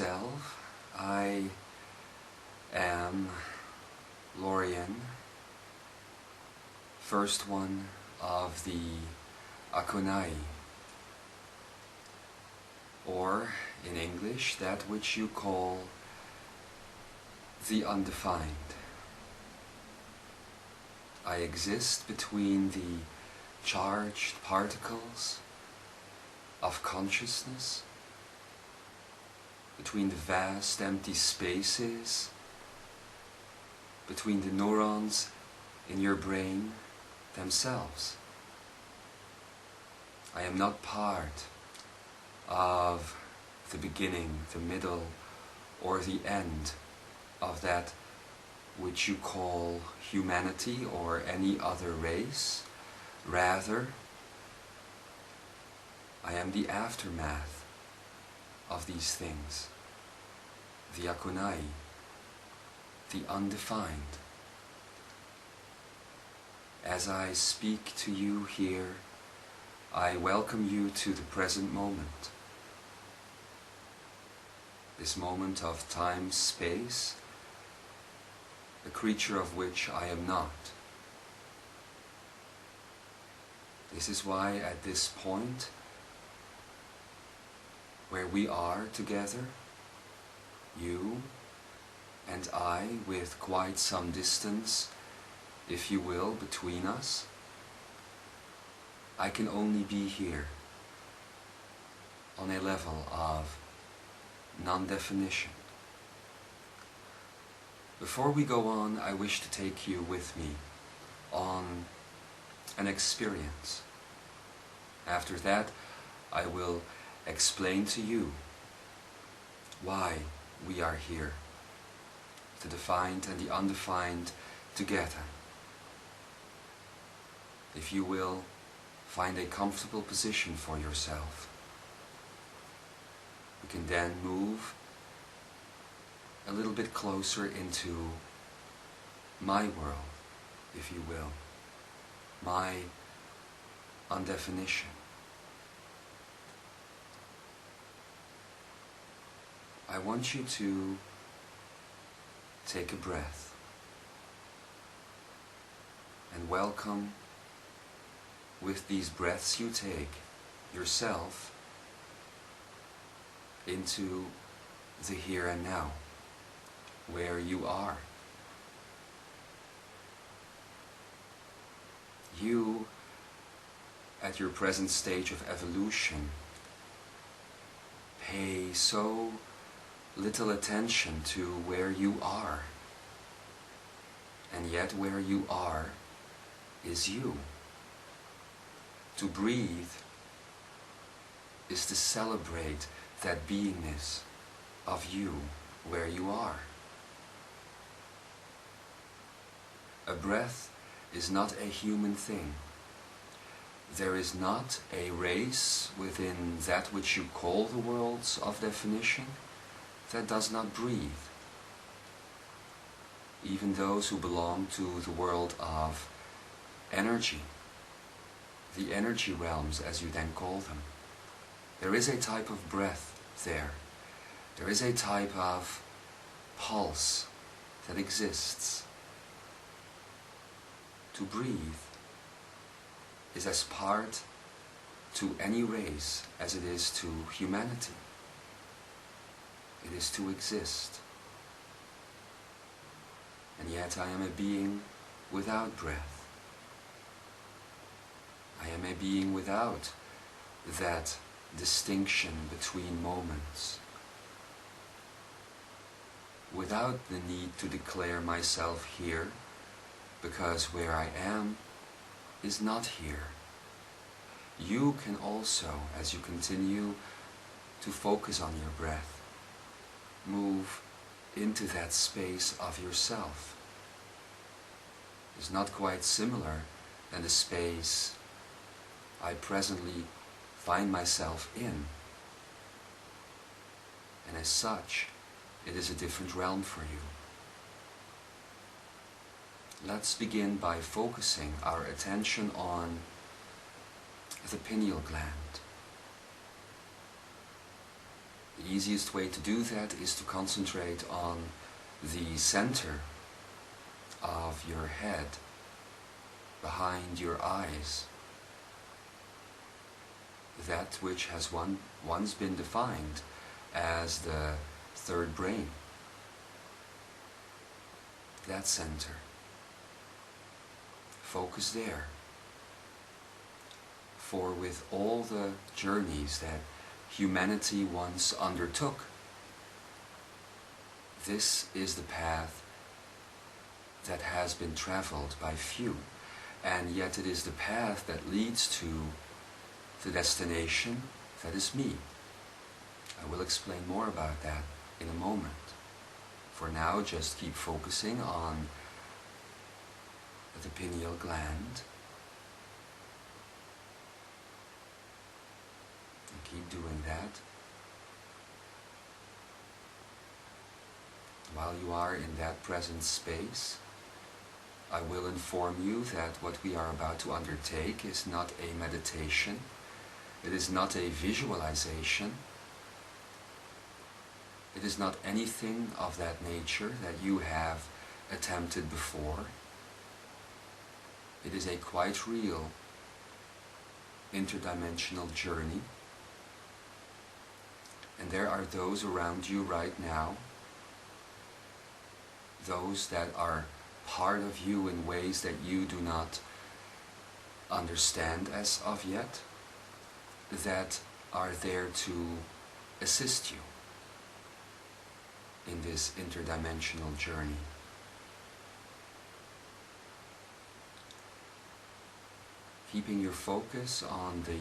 yourself. I am Lorien, first one of the Akonai, or in English, that which you call the Undefined. I exist between the charged particles of consciousness, between the vast empty spaces, between the neurons in your brain themselves. I am not part of the beginning, the middle, or the end of that which you call humanity or any other race. Rather, I am the aftermath of these things, the Akonai, the Undefined. As I speak to you here, I welcome you to the present moment. This moment of time, space, a creature of which I am not. This is why at this point, where we are together, you and I, with quite some distance, if you will, between us, I can only be here on a level of non-definition. Before we go on, I wish to take you with me on an experience. After that, I will explain to you why we are here, the defined and the undefined together. If you will, find a comfortable position for yourself. We can then move a little bit closer into my world, if you will, my undefinition. I want you to take a breath and welcome, with these breaths you take, yourself into the here and now, where you are. You, at your present stage of evolution, pay so little attention to where you are, and yet where you are is you. To breathe is to celebrate that beingness of you where you are. A breath is not a human thing. There is not a race within that which you call the worlds of definition that does not breathe. Even those who belong to the world of energy, the energy realms as you then call them, there is a type of breath there. There is a type of pulse that exists. To breathe is as part to any race as it is to humanity. It is to exist. And yet I am a being without breath. I am a being without that distinction between moments, without the need to declare myself here, because where I am is not here. You can also, as you continue to focus on your breath, move into that space of yourself. It's not quite similar than the space I presently find myself in. And as such, it is a different realm for you. Let's begin by focusing our attention on the pineal gland. The easiest way to do that is to concentrate on the center of your head, behind your eyes, that which has once been defined as the third brain. That center. Focus there. For with all the journeys that humanity once undertook, this is the path that has been traveled by few, and yet it is the path that leads to the destination that is me. I will explain more about that in a moment. For now, just keep focusing on the pineal gland. And keep doing that. While you are in that present space, I will inform you that what we are about to undertake is not a meditation. It is not a visualization. It is not anything of that nature that you have attempted before. It is a quite real interdimensional journey. And there are those around you right now, those that are part of you in ways that you do not understand as of yet, that are there to assist you in this interdimensional journey. Keeping your focus on the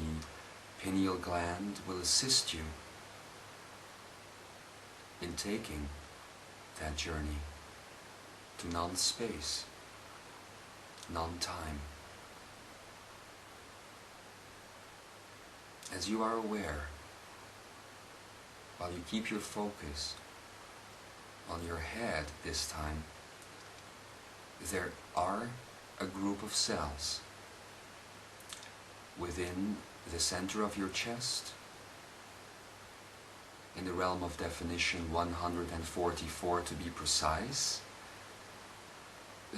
pineal gland will assist you in taking that journey to non-space, non-time. As you are aware, while you keep your focus on your head this time, there are a group of cells within the center of your chest, in the realm of definition 144 to be precise,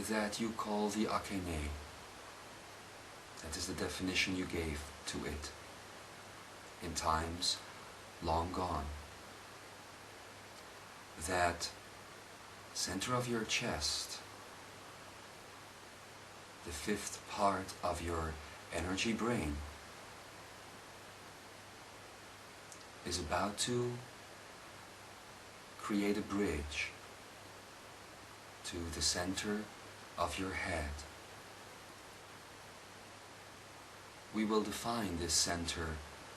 that you call the Akene. That is the definition you gave to it in times long gone. That center of your chest, the fifth part of your energy brain, is about to create a bridge to the center of your head. We will define this center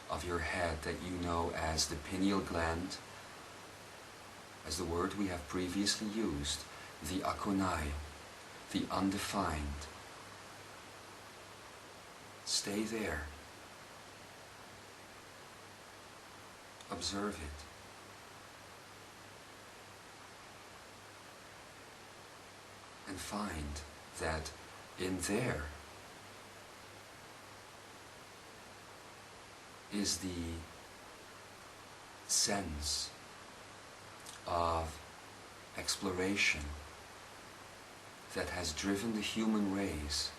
of your head that you know as the pineal gland, as the word we have previously used, the Akonai, the undefined. Stay there. Observe it. And find that in there is the sense of exploration that has driven the human race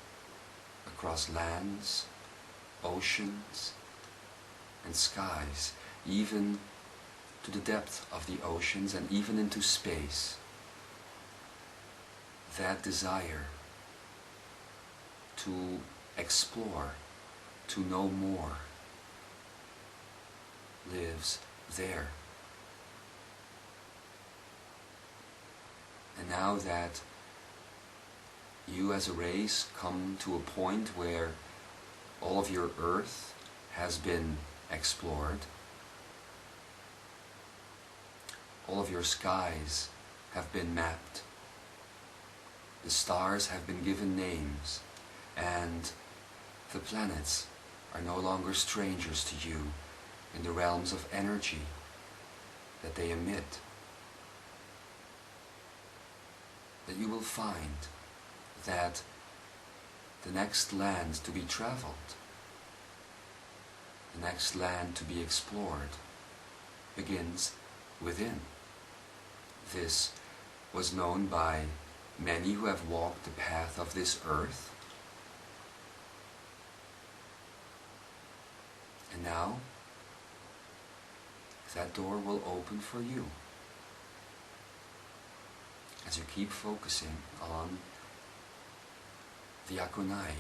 across lands, oceans, and skies, even to the depth of the oceans and even into space. That desire to explore, to know more, lives there. And now that you as a race come to a point where all of your earth has been explored, all of your skies have been mapped, the stars have been given names, and the planets are no longer strangers to you in the realms of energy that they emit, that you will find that the next land to be traveled, the next land to be explored, begins within. This was known by many who have walked the path of this earth. And now, that door will open for you. As you keep focusing on the Akonai,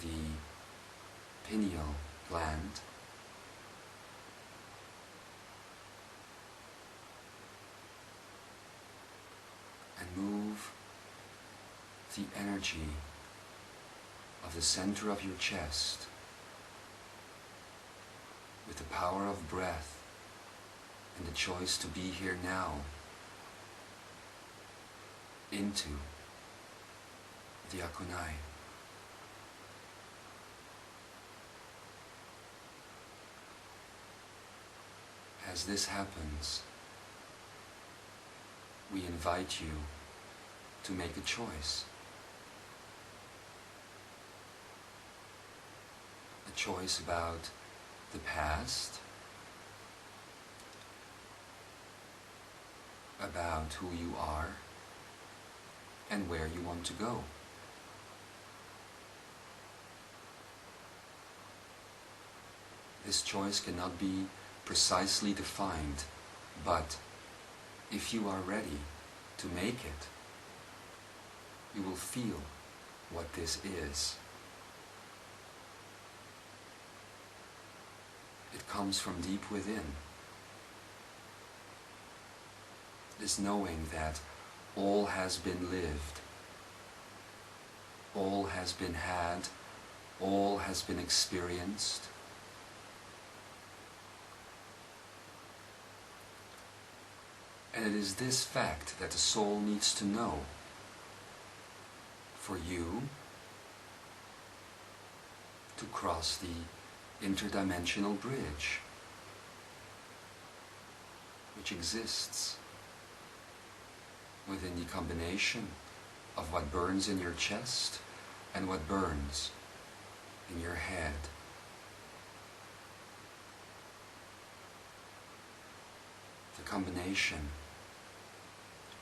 the pineal gland, and move the energy of the center of your chest with the power of breath and the choice to be here now into the Akonai. As this happens, we invite you to make a choice. A choice about the past, about who you are, and where you want to go. This choice cannot be precisely defined, but if you are ready to make it, you will feel what this is. It comes from deep within. This knowing that all has been lived, all has been had, all has been experienced. And it is this fact that the soul needs to know for you to cross the interdimensional bridge which exists within the combination of what burns in your chest and what burns in your head. The combination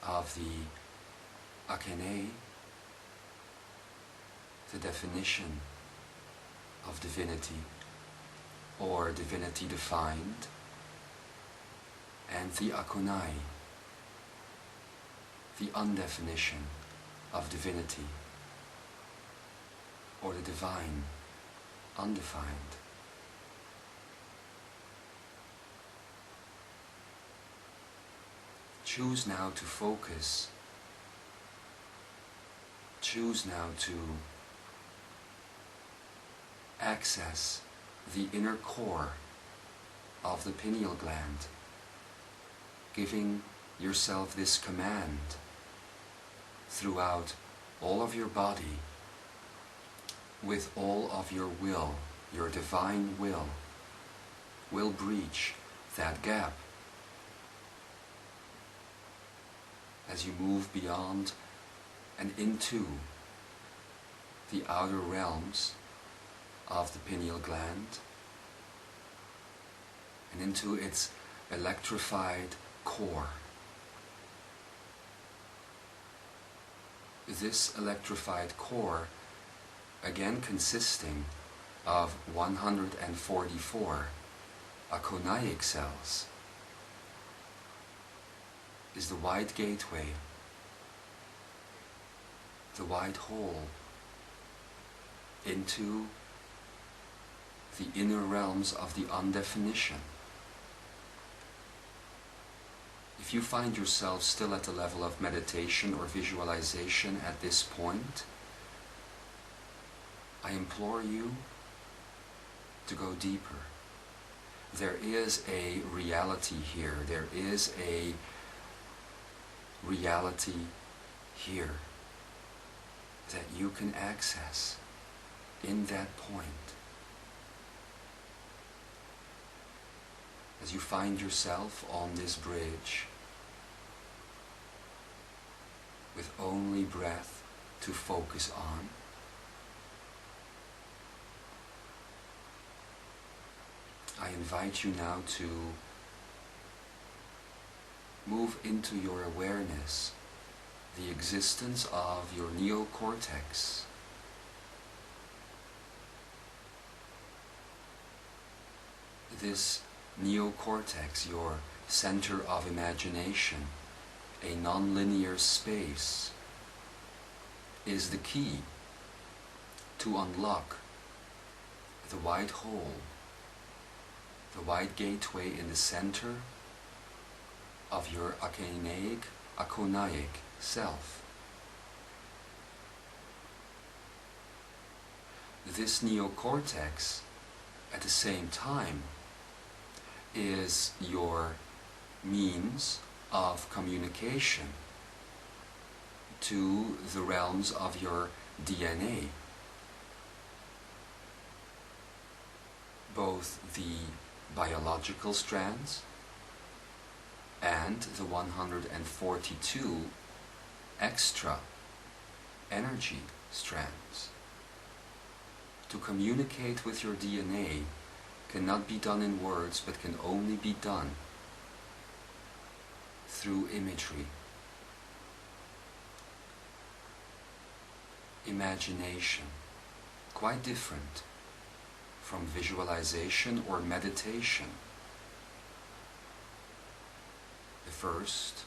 of the Akene, the definition of divinity, or divinity defined, and the Akonai, the undefinition of divinity, or the divine, undefined. Choose now to focus. Choose now to access the inner core of the pineal gland, giving yourself this command throughout all of your body, with all of your will, your divine will breach that gap. As you move beyond and into the outer realms of the pineal gland and into its electrified core. This electrified core, again consisting of 144 Akonaic cells, is the wide gateway, the wide hole into the inner realms of the undefinition. If you find yourself still at the level of meditation or visualization at this point, I implore you to go deeper. There is a reality here. There is a reality here that you can access in that point. As you find yourself on this bridge with only breath to focus on, I invite you now to move into your awareness the existence of your neocortex. This neocortex, your center of imagination, a non-linear space, is the key to unlock the white hole, the white gateway in the center of your Akeneic, Akonaic self. This neocortex, at the same time, is your means of communication to the realms of your DNA. Both the biological strands and the 142 extra energy strands. To communicate with your DNA cannot be done in words, but can only be done through imagery, imagination, quite different from visualization or meditation. The first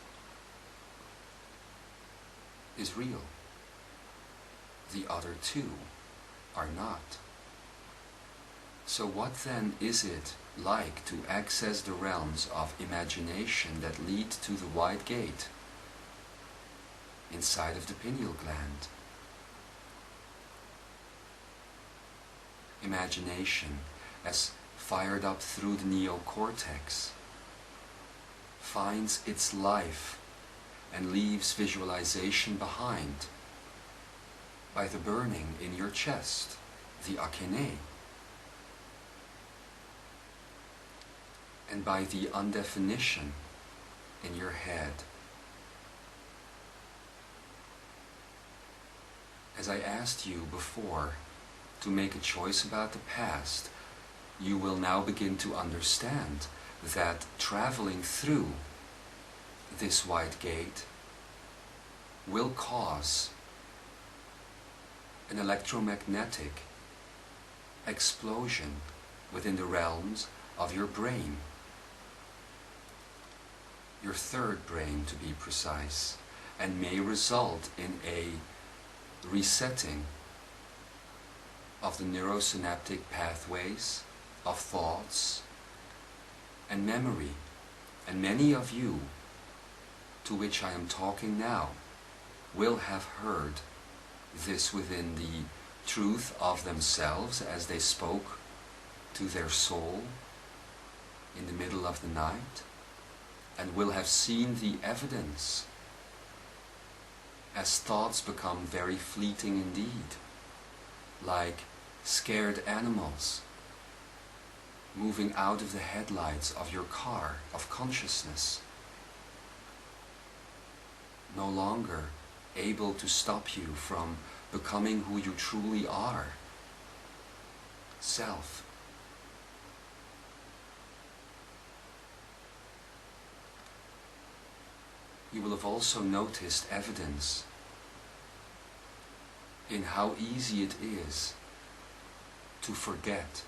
is real. The other two are not. So what then is it like to access the realms of imagination that lead to the white gate inside of the pineal gland? Imagination, as fired up through the neocortex, finds its life and leaves visualization behind by the burning in your chest, the Akene, and by the undefinition in your head. As I asked you before to make a choice about the past, you will now begin to understand that traveling through this white gate will cause an electromagnetic explosion within the realms of your brain, your third brain to be precise, and may result in a resetting of the neurosynaptic pathways of thoughts and memory. And many of you to which I am talking now will have heard this within the truth of themselves as they spoke to their soul in the middle of the night, and will have seen the evidence as thoughts become very fleeting indeed, like scared animals moving out of the headlights of your car of consciousness, no longer able to stop you from becoming who you truly are, self. You will have also noticed evidence in how easy it is to forget,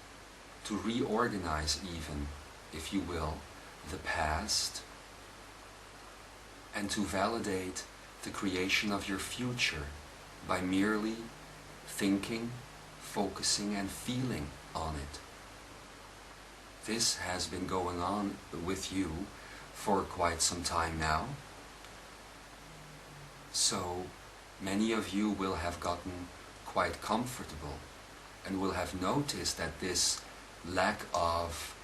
to reorganize even, if you will, the past, and to validate the creation of your future by merely thinking, focusing, and feeling on it. This has been going on with you for quite some time now. So many of you will have gotten quite comfortable and will have noticed that this lack of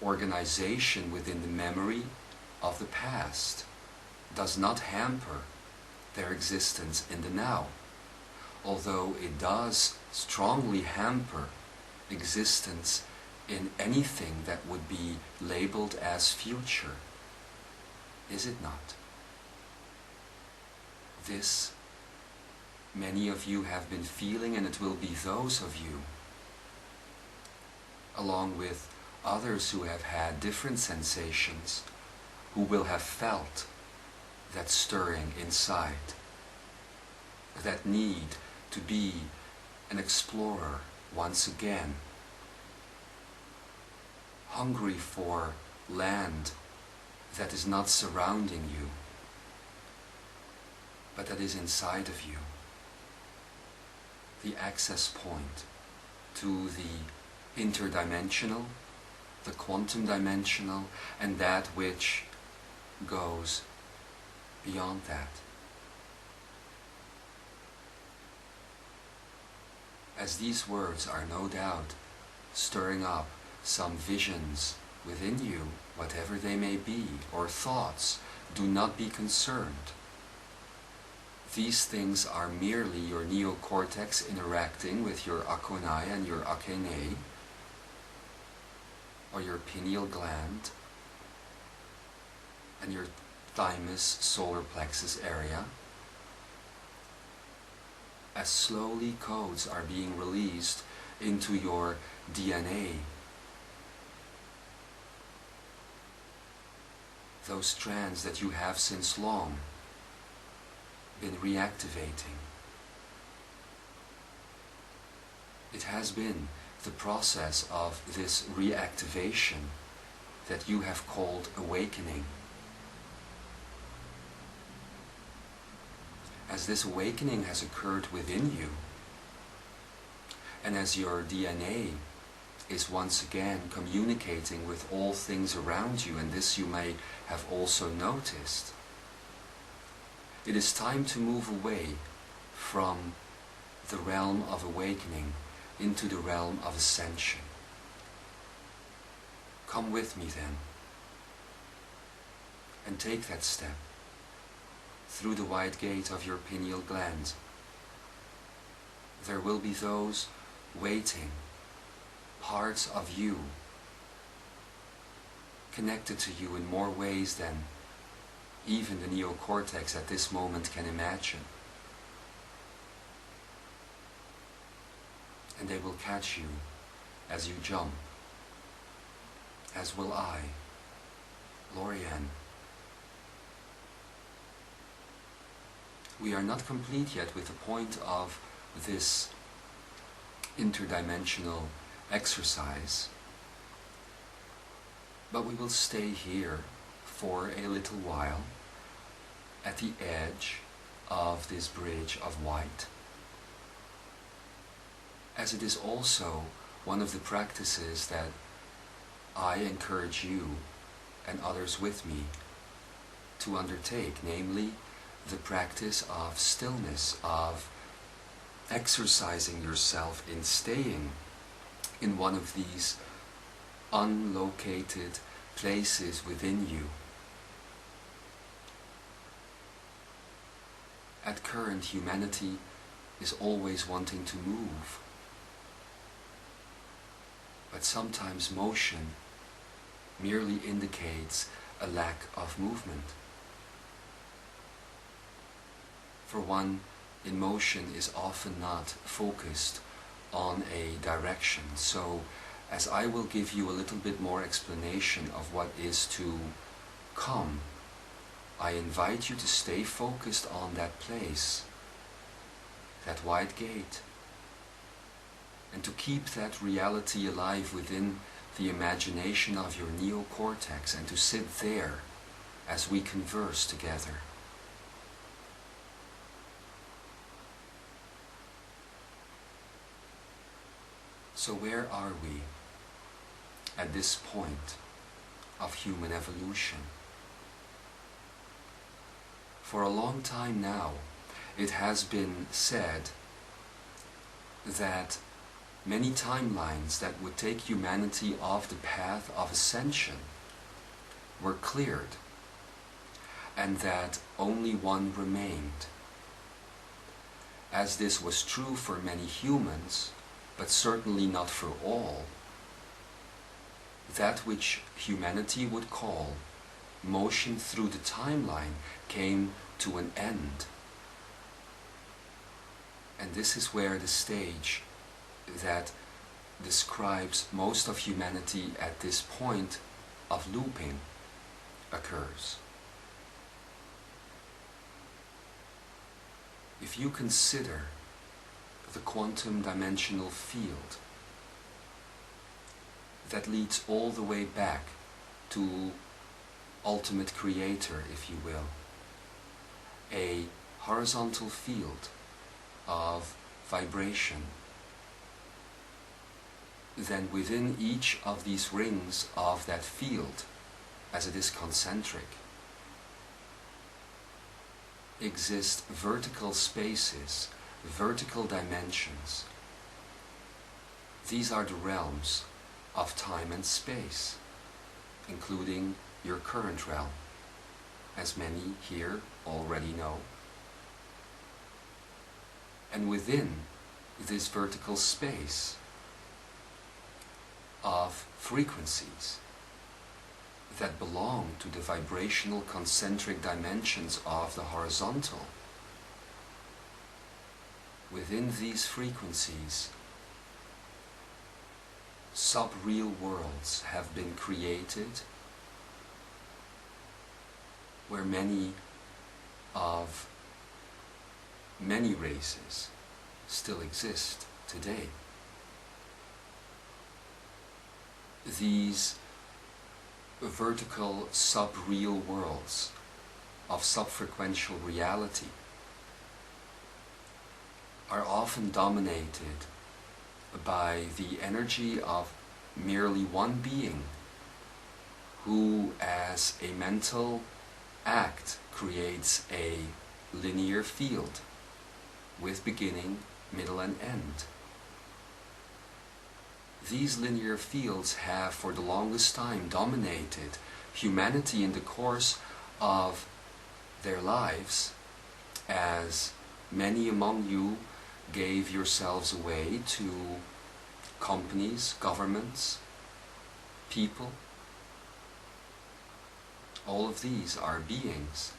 organization within the memory of the past does not hamper their existence in the now, although it does strongly hamper existence in anything that would be labeled as future. Is it not? This many of you have been feeling, and it will be those of you, along with others who have had different sensations, who will have felt that stirring inside, that need to be an explorer once again, hungry for land that is not surrounding you, but that is inside of you, the access point to the interdimensional, the quantum dimensional, and that which goes beyond that. As these words are no doubt stirring up some visions within you, whatever they may be, or thoughts, do not be concerned. These things are merely your neocortex interacting with your Akonai and your Akene, or your pineal gland, and your thymus solar plexus area, as slowly codes are being released into your DNA. Those strands that you have since long been reactivating. It has been the process of this reactivation that you have called awakening. As this awakening has occurred within you, and as your DNA is once again communicating with all things around you, and this you may have also noticed, it is time to move away from the realm of awakening into the realm of ascension. Come with me then, and take that step through the wide gate of your pineal gland. There will be those waiting, parts of you, connected to you in more ways than even the neocortex at this moment can imagine. And they will catch you as you jump, as will I, Lorien. We are not complete yet with the point of this interdimensional exercise, but we will stay here for a little while at the edge of this bridge of white, as it is also one of the practices that I encourage you and others with me to undertake, namely the practice of stillness, of exercising yourself in staying in one of these unlocated places within you. At current, humanity is always wanting to move, but sometimes motion merely indicates a lack of movement. For one, in motion is often not focused on a direction. So, as I will give you a little bit more explanation of what is to come, I invite you to stay focused on that place, that wide gate, and to keep that reality alive within the imagination of your neocortex, and to sit there as we converse together. So where are we at this point of human evolution? For a long time now, it has been said that many timelines that would take humanity off the path of ascension were cleared, and that only one remained. As this was true for many humans, but certainly not for all, that which humanity would call motion through the timeline came to an end. And this is where the stage that describes most of humanity at this point of looping occurs. If you consider the quantum dimensional field that leads all the way back to ultimate creator, if you will, a horizontal field of vibration, then within each of these rings of that field, as it is concentric, exist vertical spaces, vertical dimensions. These are the realms of time and space, including your current realm, as many here already know. And within this vertical space of frequencies that belong to the vibrational concentric dimensions of the horizontal, within these frequencies, sub-real worlds have been created where many races still exist today. These vertical sub-real worlds of sub-frequential reality are often dominated by the energy of merely one being who, as a mental act, creates a linear field with beginning, middle and end. These linear fields have for the longest time dominated humanity in the course of their lives, as many among you gave yourselves away to companies, governments, people. All of these are beings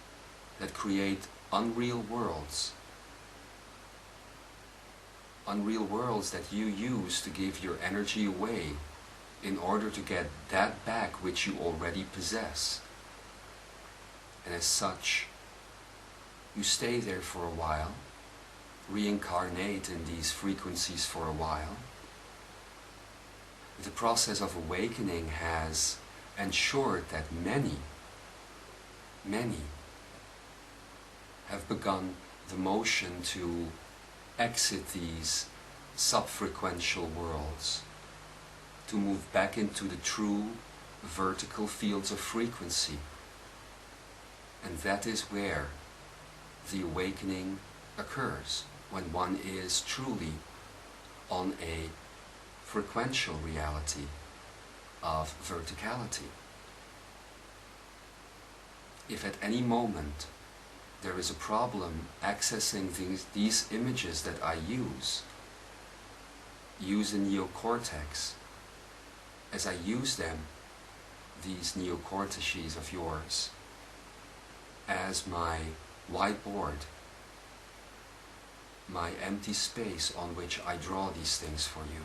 that create unreal worlds that you use to give your energy away in order to get that back which you already possess. And as such, you stay there for a while, reincarnate in these frequencies for a while. The process of awakening has ensured that many have begun the motion to exit these sub-frequential worlds, to move back into the true vertical fields of frequency. And that is where the awakening occurs, when one is truly on a frequential reality of verticality. If at any moment there is a problem accessing these images that I use the neocortex, as I use them, these neocortices of yours, as my whiteboard, my empty space on which I draw these things for you.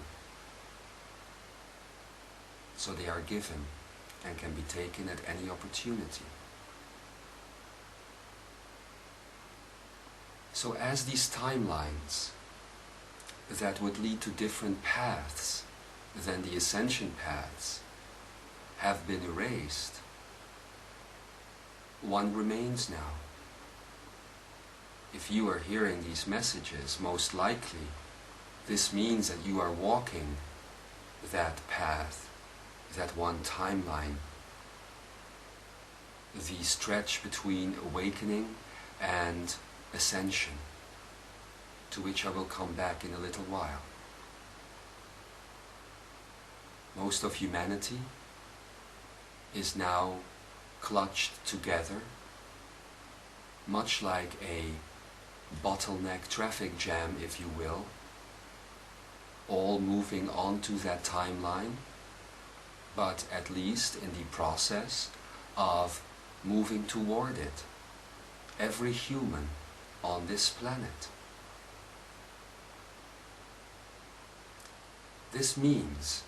So they are given and can be taken at any opportunity. So as these timelines that would lead to different paths than the ascension paths have been erased, one remains now. If you are hearing these messages, most likely this means that you are walking that path, that one timeline, the stretch between awakening and ascension, to which I will come back in a little while. Most of humanity is now clutched together, much like a bottleneck traffic jam, if you will, all moving onto that timeline, but at least in the process of moving toward it. Every human on this planet. This means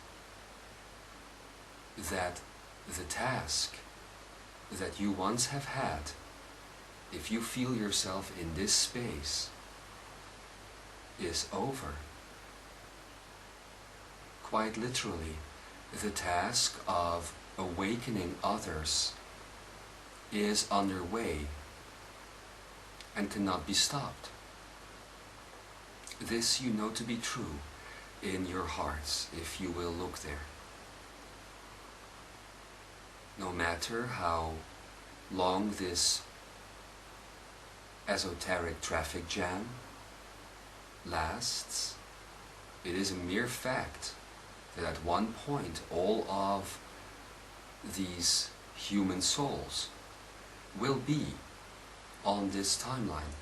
that the task that you once have had, if you feel yourself in this space, is over. Quite literally, the task of awakening others is underway and cannot be stopped. This you know to be true in your hearts, if you will look there. No matter how long this esoteric traffic jam lasts, it is a mere fact that at one point all of these human souls will be on this timeline,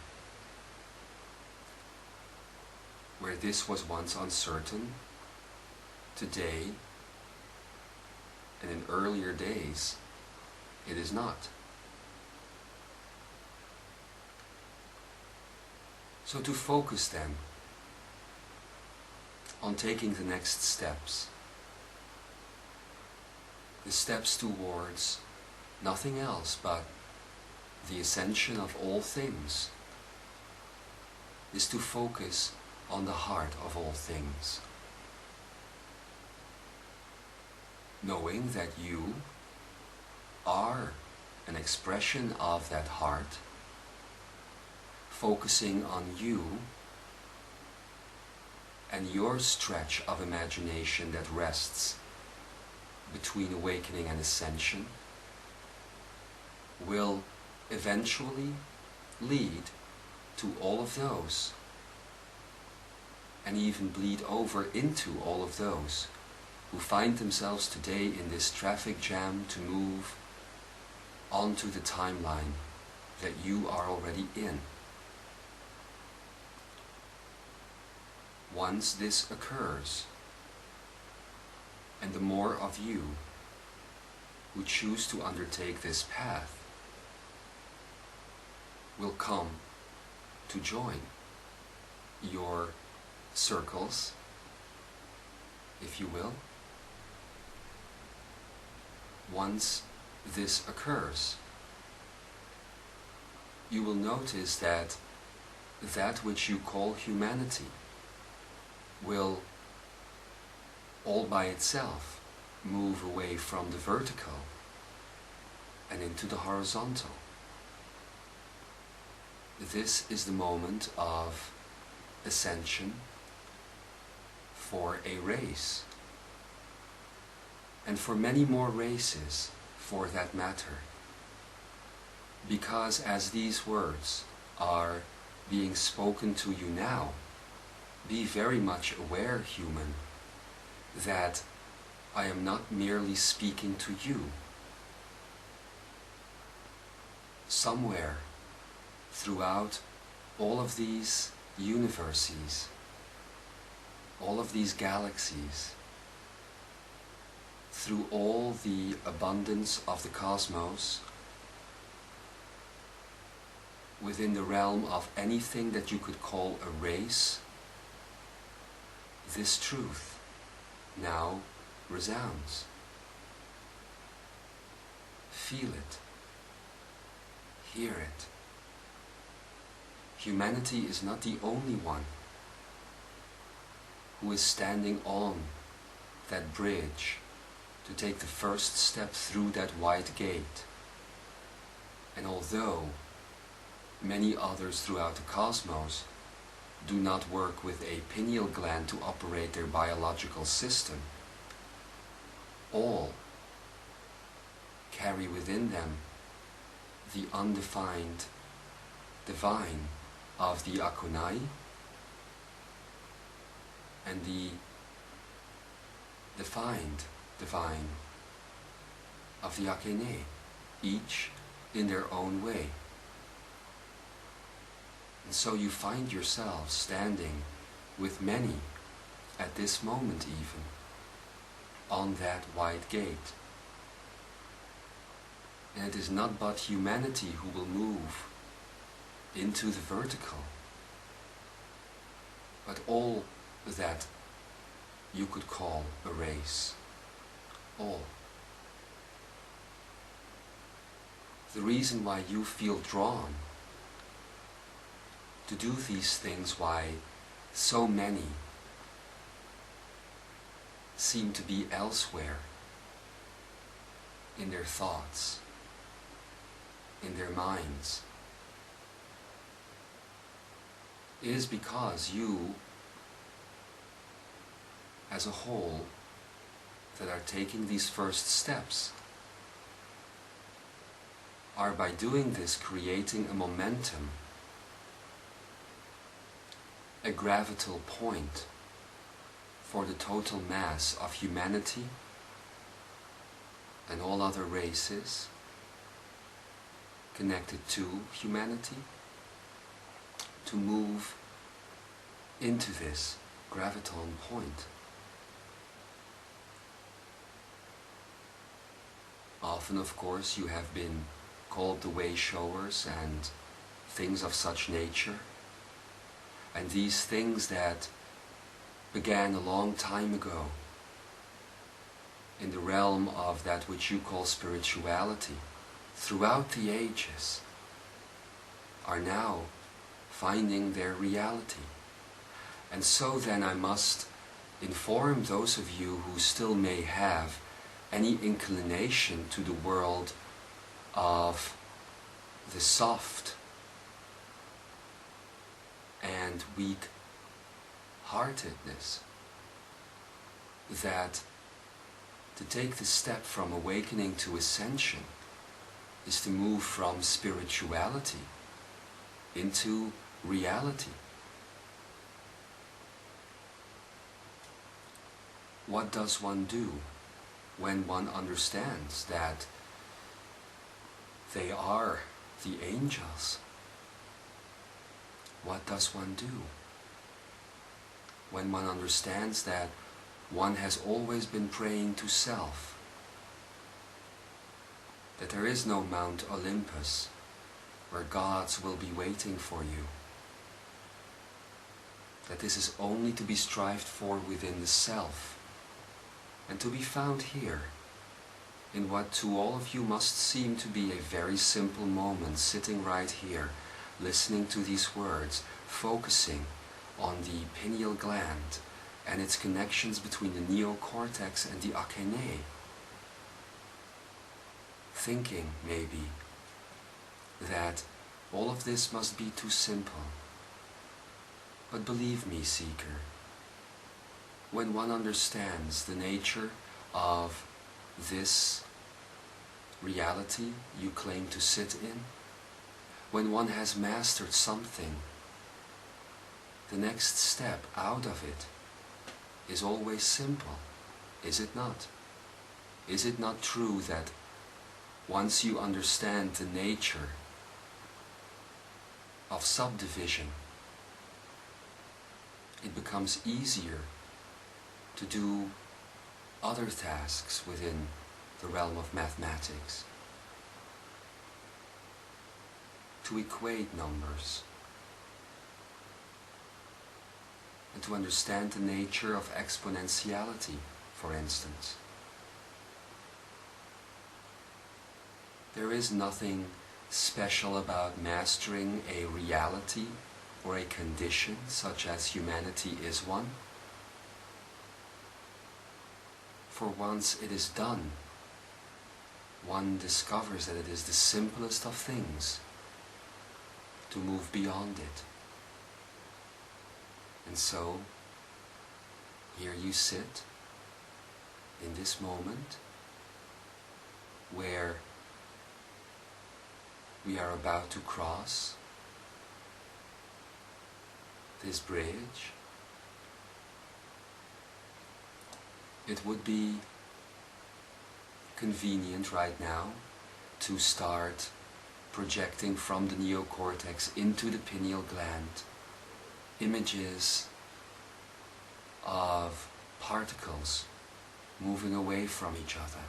where this was once uncertain. Today, and in earlier days, it is not. So to focus then on taking the next steps, the steps towards nothing else but the ascension of all things, is to focus on the heart of all things, knowing that you are an expression of that heart, focusing on you and your stretch of imagination that rests between awakening and ascension, will eventually lead to all of those, and even bleed over into all of those who find themselves today in this traffic jam to move onto the timeline that you are already in. Once this occurs, and the more of you who choose to undertake this path will come to join your circles, if you will. Once this occurs, you will notice that that which you call humanity will all by itself move away from the vertical and into the horizontal. This is the moment of ascension for a race, and for many more races for that matter, because as these words are being spoken to you now, be very much aware, human, that I am not merely speaking to you. Somewhere throughout all of these universes, all of these galaxies, through all the abundance of the cosmos, within the realm of anything that you could call a race, this truth now resounds. Feel it. Hear it. Humanity is not the only one who is standing on that bridge to take the first step through that wide gate. And although many others throughout the cosmos do not work with a pineal gland to operate their biological system, all carry within them the undefined divine of the Akonai and the defined divine of the Akene, each in their own way. And so you find yourself standing with many at this moment even on that wide gate. And it is not but humanity who will move into the vertical, but all that you could call a race. All. the reason why you feel drawn to do these things, why so many seem to be elsewhere in their thoughts, in their minds, is because you, as a whole, that are taking these first steps, are by doing this creating a momentum, a gravital point for the total mass of humanity and all other races connected to humanity to move into this graviton point. Often, of course, you have been called the way showers and things of such nature. And these things that began a long time ago in the realm of that which you call spirituality throughout the ages are now finding their reality. And so then I must inform those of you who still may have any inclination to the world of the soft and weak-heartedness, that to take the step from awakening to ascension is to move from spirituality into reality. What does one do when one understands that they are the angels? What does one do when one understands that one has always been praying to self, that there is no Mount Olympus where gods will be waiting for you, that this is only to be strived for within the self, and to be found here, in what to all of you must seem to be a very simple moment, sitting right here, listening to these words, focusing on the pineal gland and its connections between the neocortex and the Akene. Thinking, maybe, that all of this must be too simple. But believe me, seeker, when one understands the nature of this reality you claim to sit in, when one has mastered something, the next step out of it is always simple, is it not? Is it not true that once you understand the nature of subdivision, it becomes easier to do other tasks within the realm of mathematics, to equate numbers, and to understand the nature of exponentiality, for instance. There is nothing special about mastering a reality or a condition such as humanity is one. For once it is done, one discovers that it is the simplest of things to move beyond it. And so, here you sit in this moment where we are about to cross this bridge. It would be convenient right now to start projecting from the neocortex into the pineal gland images of particles moving away from each other.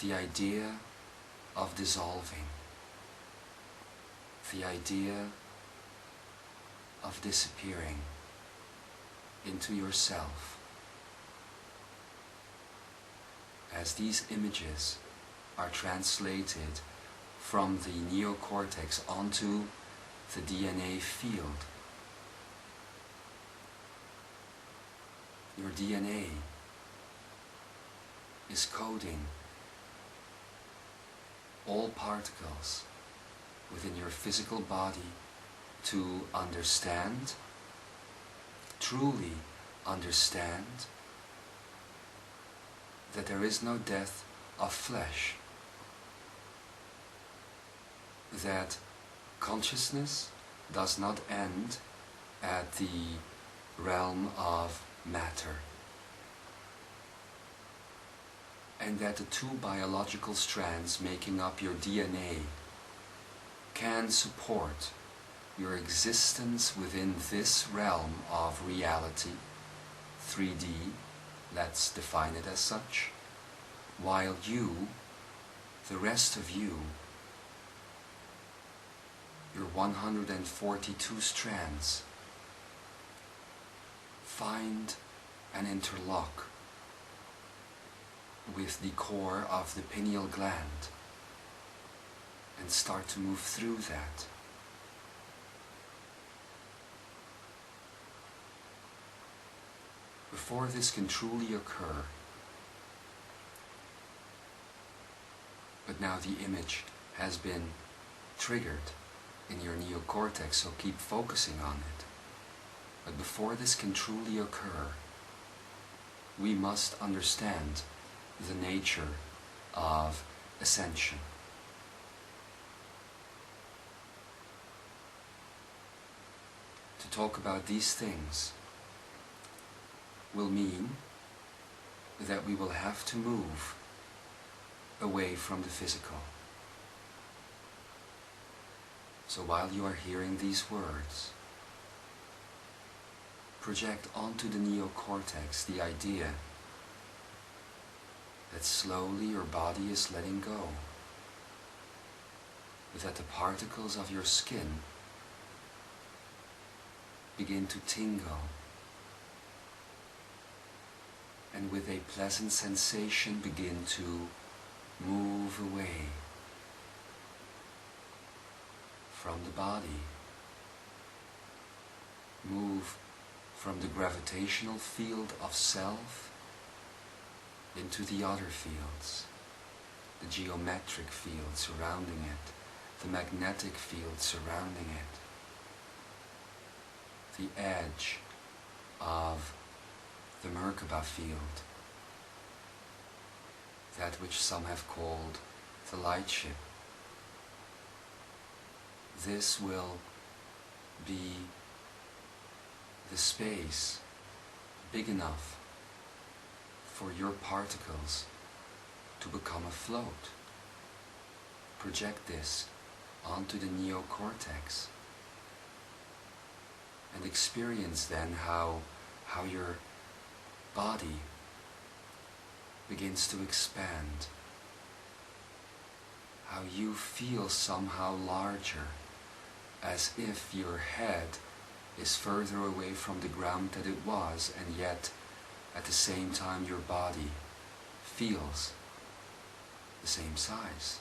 The idea of dissolving. The idea of disappearing into yourself. As these images are translated from the neocortex onto the DNA field. Your DNA is coding all particles within your physical body to understand, truly understand, that there is no death of flesh, that consciousness does not end at the realm of matter, and that the two biological strands making up your DNA can support your existence within this realm of reality, 3D, let's define it as such, while you, the rest of you, your 142 strands, find and interlock with the core of the pineal gland and start to move through that. Before this can truly occur, but now the image has been triggered in your neocortex, so keep focusing on it. But before this can truly occur, we must understand the nature of ascension. To talk about these things will mean that we will have to move away from the physical. So while you are hearing these words, project onto the neocortex the idea that slowly your body is letting go, that the particles of your skin begin to tingle, and with a pleasant sensation begin to move away from the body, move from the gravitational field of self into the other fields, the geometric field surrounding it, the magnetic field surrounding it, the edge of the Merkaba field, that which some have called the light ship. This will be the space big enough for your particles to become afloat. Project this onto the neocortex and experience then how your body begins to expand, how you feel somehow larger, as if your head is further away from the ground than it was, and yet at the same time your body feels the same size.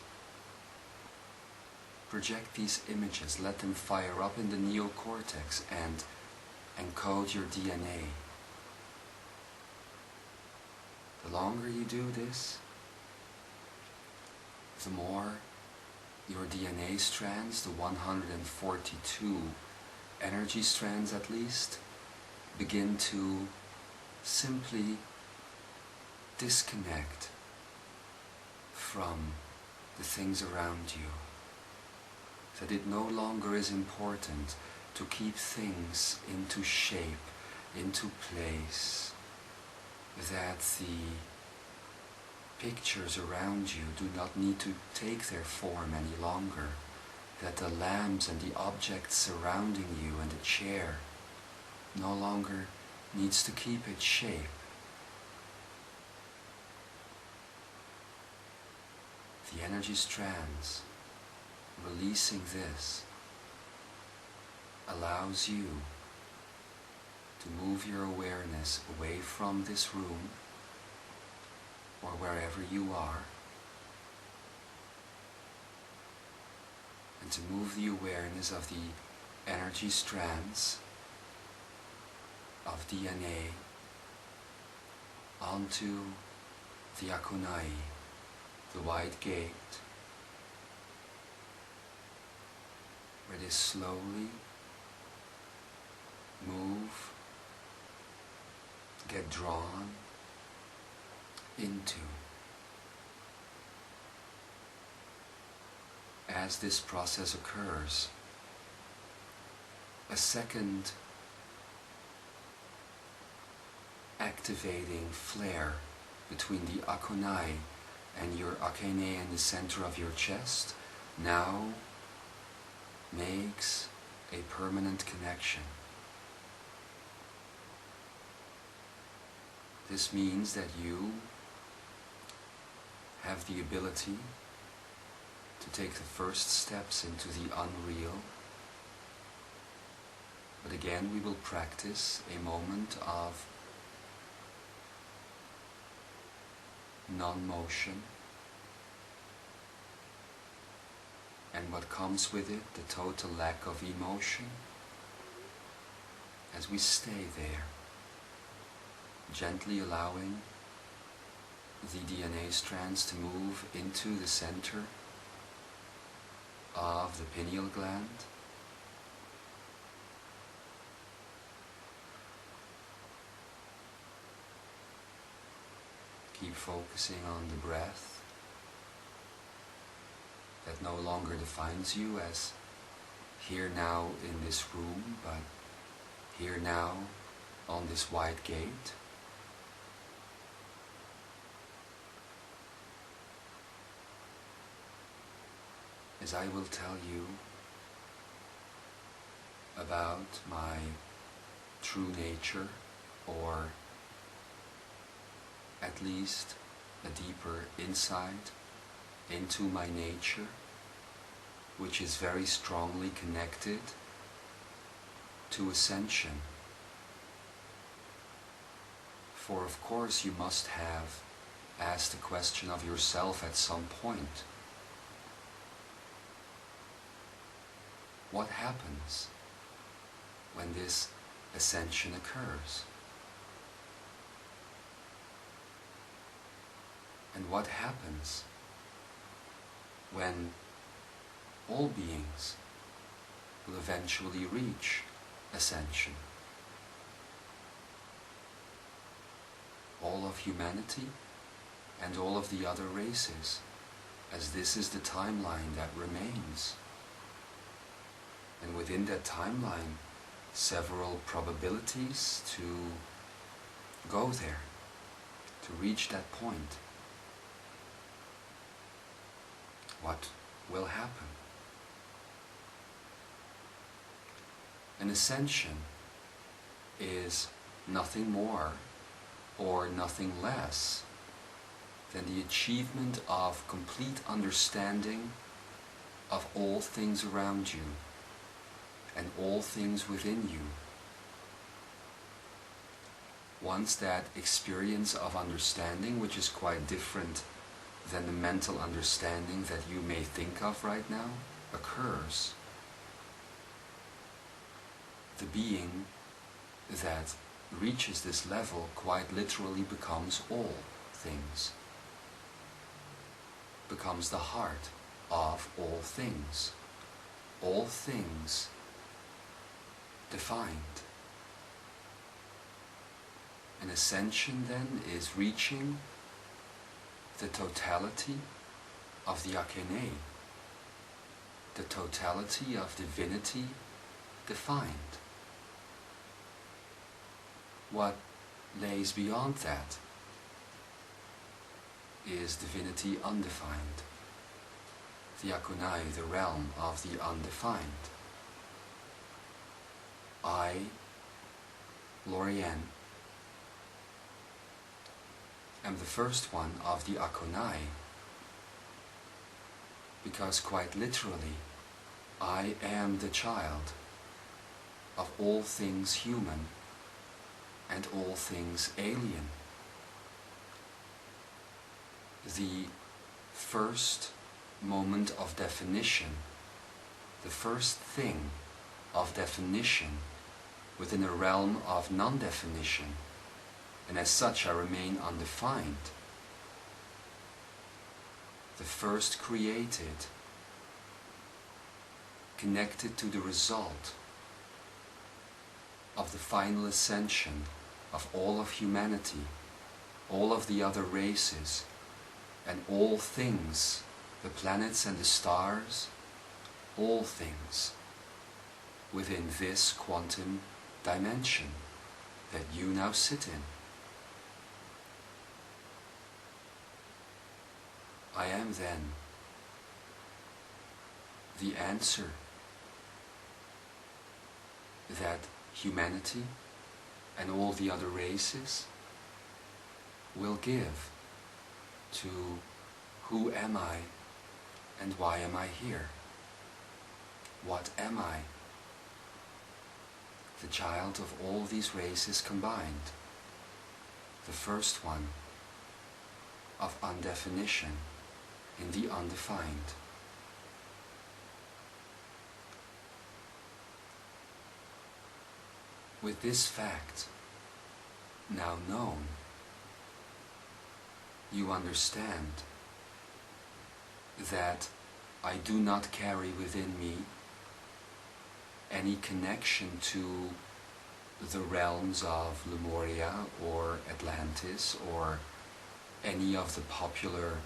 Project these images, let them fire up in the neocortex and encode your DNA. The longer you do this, the more your DNA strands, the 142 energy strands at least, begin to simply disconnect from the things around you. That it no longer is important to keep things into shape, into place, that the pictures around you do not need to take their form any longer, that the lamps and the objects surrounding you and the chair no longer needs to keep its shape. The energy strands, releasing this, allows you to move your awareness away from this room or wherever you are, and to move the awareness of the energy strands of DNA onto the Akonai, the wide gate, where they slowly move, get drawn into. As this process occurs, a second activating flare between the Akonai and your Akene in the center of your chest now makes a permanent connection. This means that you have the ability to take the first steps into the unreal. But again, we will practice a moment of non-motion, and what comes with it, the total lack of emotion, as we stay there, gently allowing the DNA strands to move into the center of the pineal gland. Keep focusing on the breath that no longer defines you as here now in this room, but here now on this wide gate. As I will tell you about my true nature, or at least a deeper insight into my nature, which is very strongly connected to ascension. For of course you must have asked the question of yourself at some point. What happens when this ascension occurs? And what happens when all beings will eventually reach ascension? All of humanity and all of the other races, as this is the timeline that remains. And within that timeline, several probabilities to go there, to reach that point. What will happen? An ascension is nothing more or nothing less than the achievement of complete understanding of all things around you and all things within you. Once that experience of understanding, which is quite different than the mental understanding that you may think of right now, occurs, the being that reaches this level quite literally becomes all things, becomes the heart of all things defined. An ascension then is reaching the totality of the Akene, the totality of divinity defined. What lays beyond that is divinity undefined, the Akonai, the realm of the undefined. I, Lorien, am the first one of the Akonai, because quite literally, I am the child of all things human and all things alien. The first moment of definition the first thing of definition within a realm of non-definition, and as such I remain undefined. The first created, connected to the result of the final ascension of all of humanity, all of the other races, and all things, the planets and the stars, all things within this quantum dimension that you now sit in. I am then the answer that humanity and all the other races will give to who am I and why am I here? What am I? The child of all these races combined. The first one of undefinition in the undefined. With this fact now known, you understand that I do not carry within me any connection to the realms of Lemuria or Atlantis or any of the popular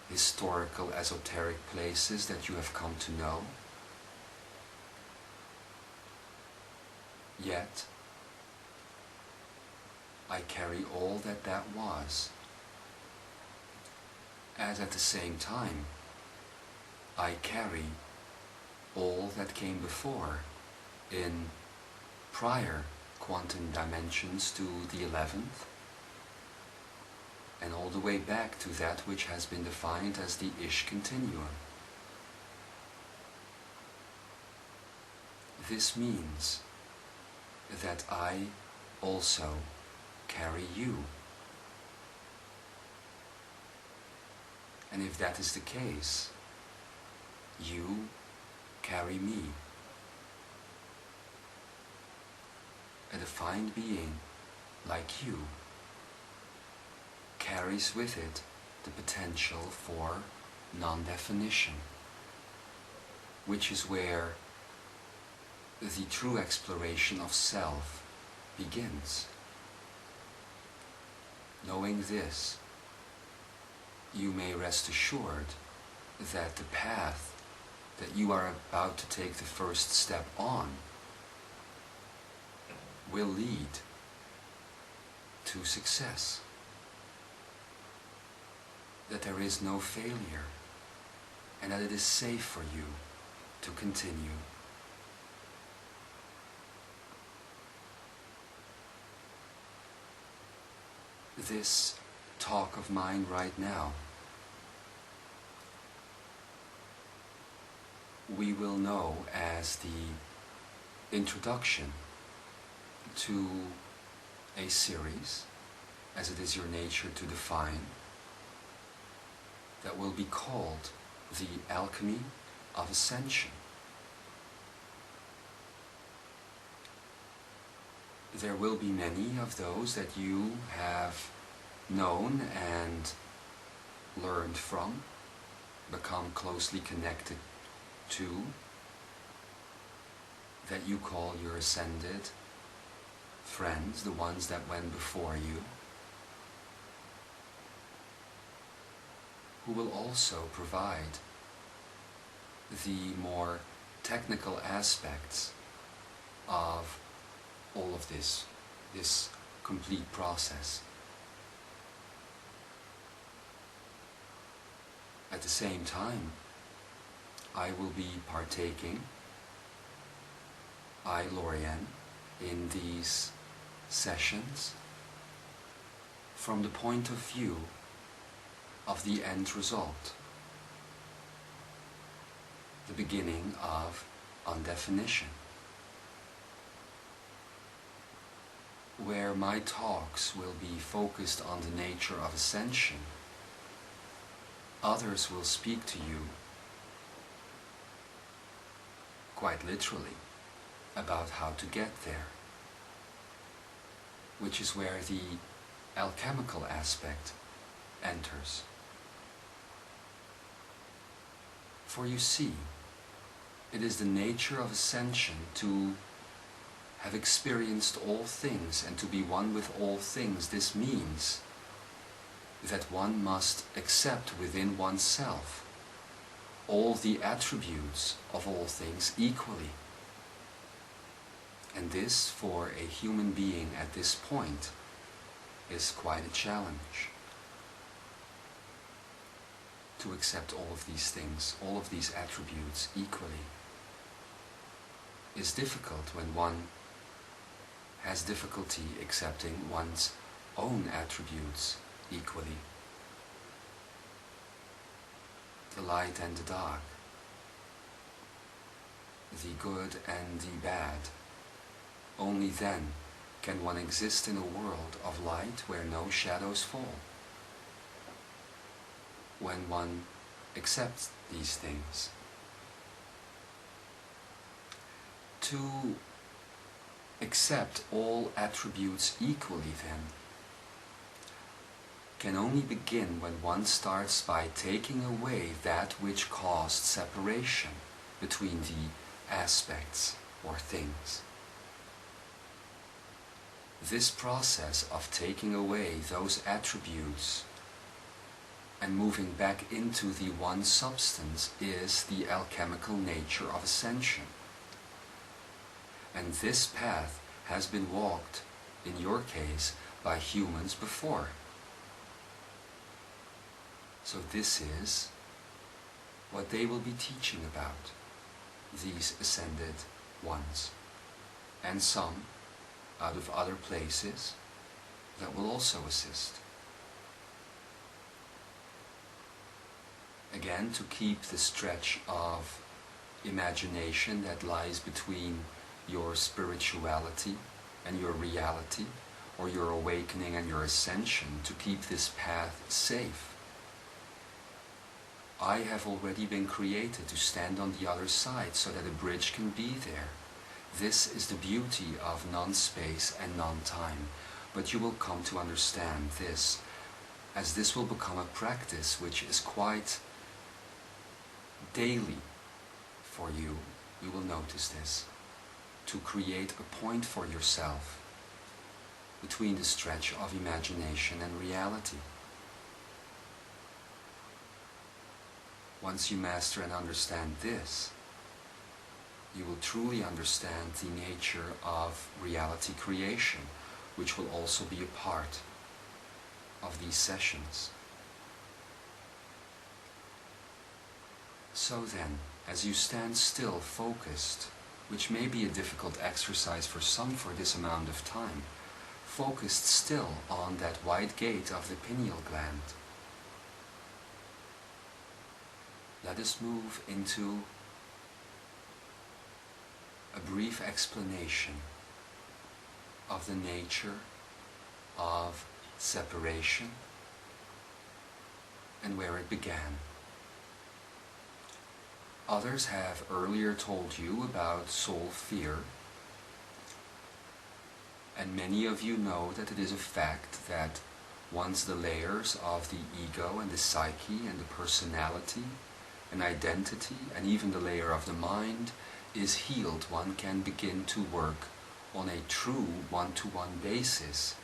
historical esoteric places that you have come to know. Yet, I carry all that was, as at the same time, I carry all that came before in prior quantum dimensions to the 11th, and all the way back to that which has been defined as the Ish continuum. This means that I also carry you. And if that is the case, you carry me. A defined being like you carries with it the potential for non-definition, which is where the true exploration of self begins. Knowing this, you may rest assured that the path that you are about to take the first step on will lead to success. That there is no failure, and that it is safe for you to continue. This talk of mine right now, we will know as the introduction to a series, as it is your nature to define, that will be called the Alchemy of Ascension. There will be many of those that you have known and learned from, become closely connected to, that you call your ascended friends, the ones that went before you, who will also provide the more technical aspects of all of this complete process. At the same time, I will be partaking, I, Lorien, in these sessions from the point of view of the end result, the beginning of undefinition, where my talks will be focused on the nature of ascension. Others will speak to you quite literally, about how to get there, which is where the alchemical aspect enters. For you see, it is the nature of ascension to have experienced all things and to be one with all things. This means that one must accept within oneself all the attributes of all things equally. And this, for a human being at this point, is quite a challenge. To accept all of these things, all of these attributes equally, is difficult when one has difficulty accepting one's own attributes equally. The light and the dark, the good and the bad. Only then can one exist in a world of light where no shadows fall. When one accepts these things. To accept all attributes equally, then, can only begin when one starts by taking away that which caused separation between the aspects or things. This process of taking away those attributes and moving back into the one substance is the alchemical nature of ascension. And this path has been walked, in your case, by humans before. So this is what they will be teaching about, these ascended ones, and some out of other places that will also assist. Again, to keep the stretch of imagination that lies between your spirituality and your reality, or your awakening and your ascension, to keep this path safe. I have already been created to stand on the other side so that a bridge can be there. This is the beauty of non-space and non-time, but you will come to understand this, as this will become a practice which is quite daily for you. You will notice this, to create a point for yourself between the stretch of imagination and reality. Once you master and understand this, you will truly understand the nature of reality creation, which will also be a part of these sessions. So then, as you stand still, focused, which may be a difficult exercise for some for this amount of time, focused still on that white gate of the pineal gland, let us move into a brief explanation of the nature of separation and where it began. Others have earlier told you about soul fear, and many of you know that it is a fact that once the layers of the ego and the psyche and the personality and identity and even the layer of the mind is healed, one can begin to work on a true one-to-one basis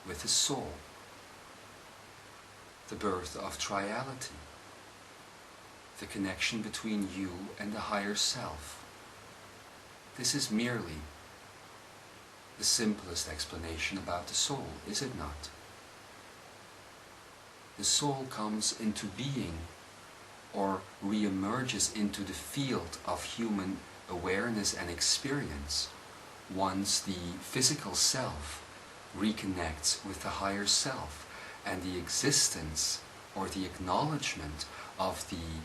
with the soul. The birth of triality, the connection between you and the higher self. This is merely the simplest explanation about the soul, is it not? The soul comes into being or re-emerges into the field of human awareness and experience once the physical self reconnects with the higher self, and the existence or the acknowledgement of the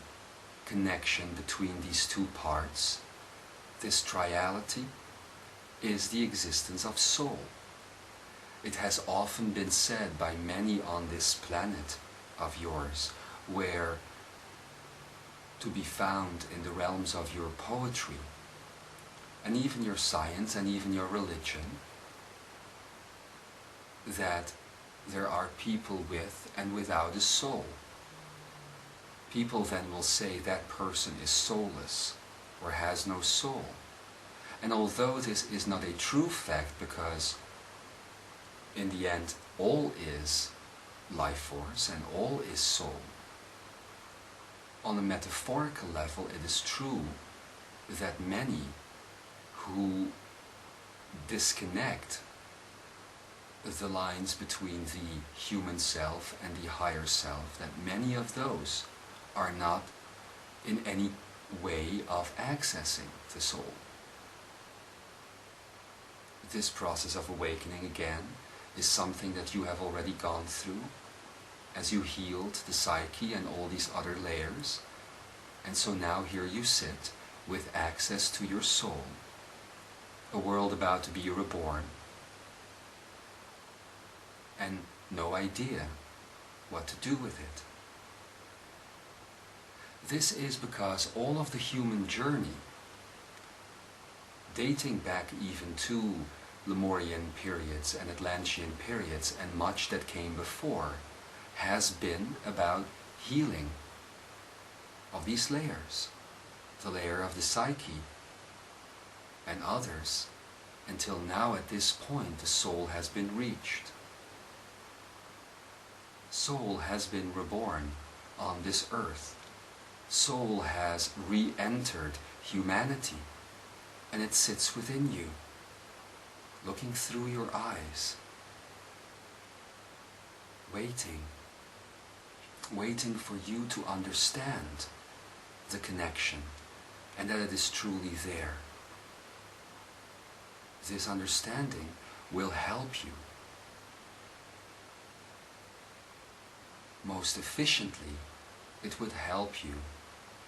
connection between these two parts, this triality, is the existence of soul. It has often been said by many on this planet of yours, where to be found in the realms of your poetry, and even your science and even your religion, that there are people with and without a soul. People then will say that person is soulless or has no soul. And although this is not a true fact, because in the end all is life force and all is soul, on a metaphorical level it is true that many who disconnect the lines between the human self and the higher self, that many of those are not in any way of accessing the soul. This process of awakening, again, is something that you have already gone through as you healed the psyche and all these other layers. And so now here you sit with access to your soul, a world about to be reborn, and no idea what to do with it. This is because all of the human journey, dating back even to Lemurian periods and Atlantean periods and much that came before, has been about healing of these layers, the layer of the psyche and others, until now at this point the soul has been reached. Soul has been reborn on this earth. Soul has re-entered humanity, and it sits within you, looking through your eyes, waiting for you to understand the connection and that it is truly there. This understanding will help you most efficiently. It would help you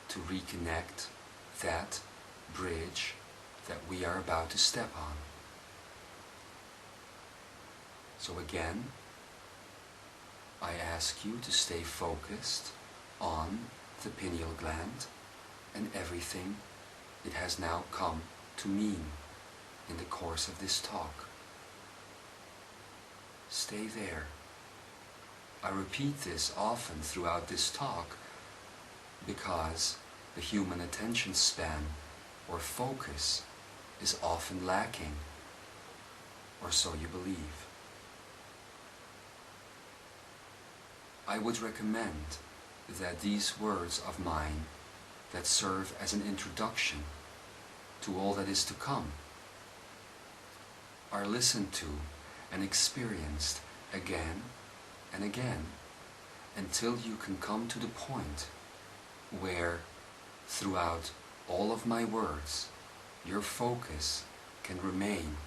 to reconnect that bridge that we are about to step on. So again, I ask you to stay focused on the pineal gland and everything it has now come to mean in the course of this talk. Stay there. I repeat this often throughout this talk because the human attention span or focus is often lacking, or so you believe. I would recommend that these words of mine that serve as an introduction to all that is to come are listened to and experienced again and again until you can come to the point where throughout all of my words your focus can remain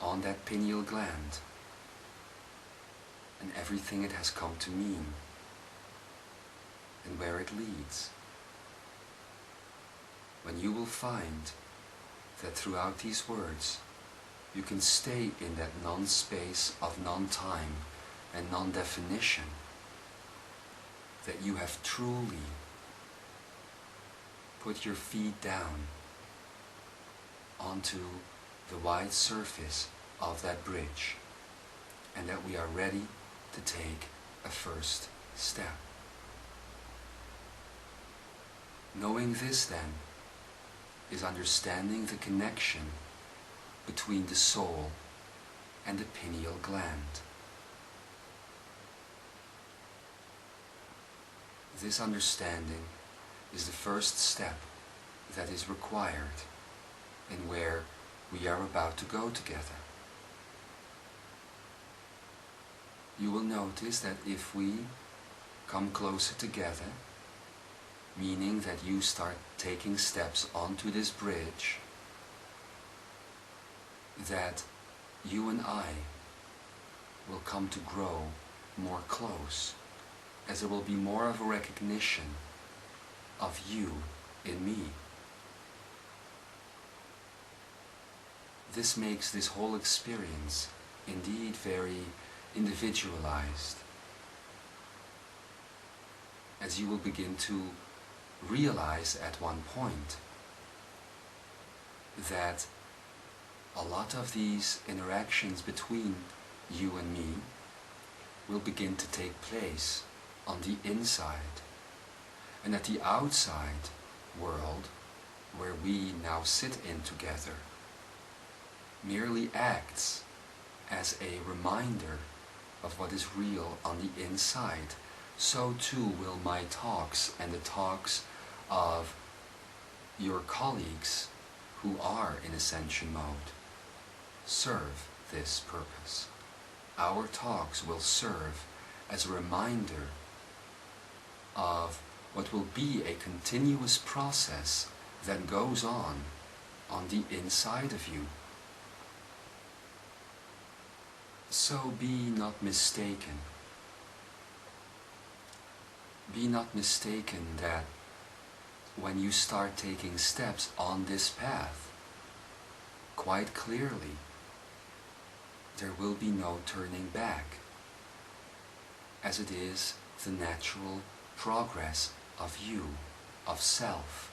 on that pineal gland and everything it has come to mean and where it leads. When you will find that throughout these words you can stay in that non-space of non-time and non-definition, that you have truly put your feet down onto the wide surface of that bridge, and that we are ready to take a first step. Knowing this then is understanding the connection between the soul and the pineal gland. This understanding is the first step that is required in where we are about to go together. You will notice that if we come closer together, meaning that you start taking steps onto this bridge, that you and I will come to grow more close, as there will be more of a recognition of you in me. This makes this whole experience indeed very individualized, as you will begin to realize at one point that a lot of these interactions between you and me will begin to take place on the inside, and that the outside world, where we now sit in together, merely acts as a reminder of what is real on the inside. So too will my talks and the talks of your colleagues who are in ascension mode serve this purpose. Our talks will serve as a reminder of what will be a continuous process that goes on the inside of you. So be not mistaken. Be not mistaken that when you start taking steps on this path, quite clearly, there will be no turning back, as it is the natural progress of you, of self.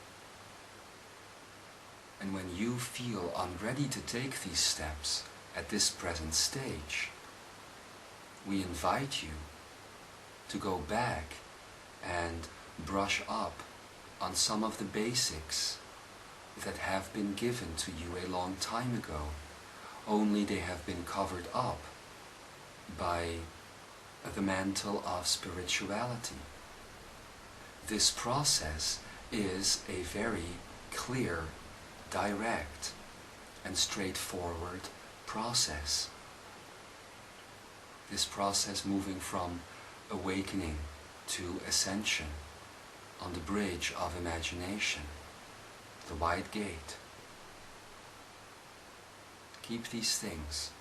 And when you feel unready to take these steps at this present stage, we invite you to go back and brush up on some of the basics that have been given to you a long time ago, only they have been covered up by the mantle of spirituality. This process is a very clear, direct, and straightforward process. This process moving from awakening to ascension on the bridge of imagination, the wide gate. Keep these things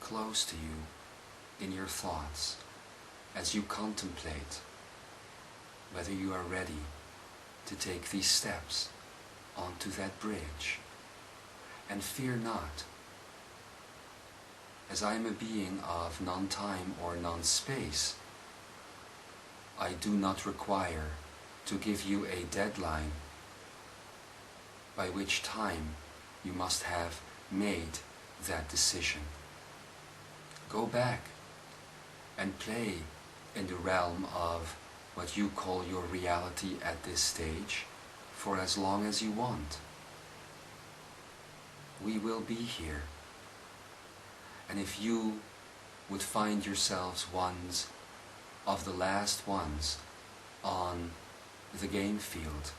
close to you in your thoughts as you contemplate whether you are ready to take these steps onto that bridge. And fear not, as I am a being of non-time or non-space, I do not require to give you a deadline by which time you must have made that decision. Go back and play in the realm of what you call your reality at this stage for as long as you want. We will be here. And if you would find yourselves ones of the last ones on the game field,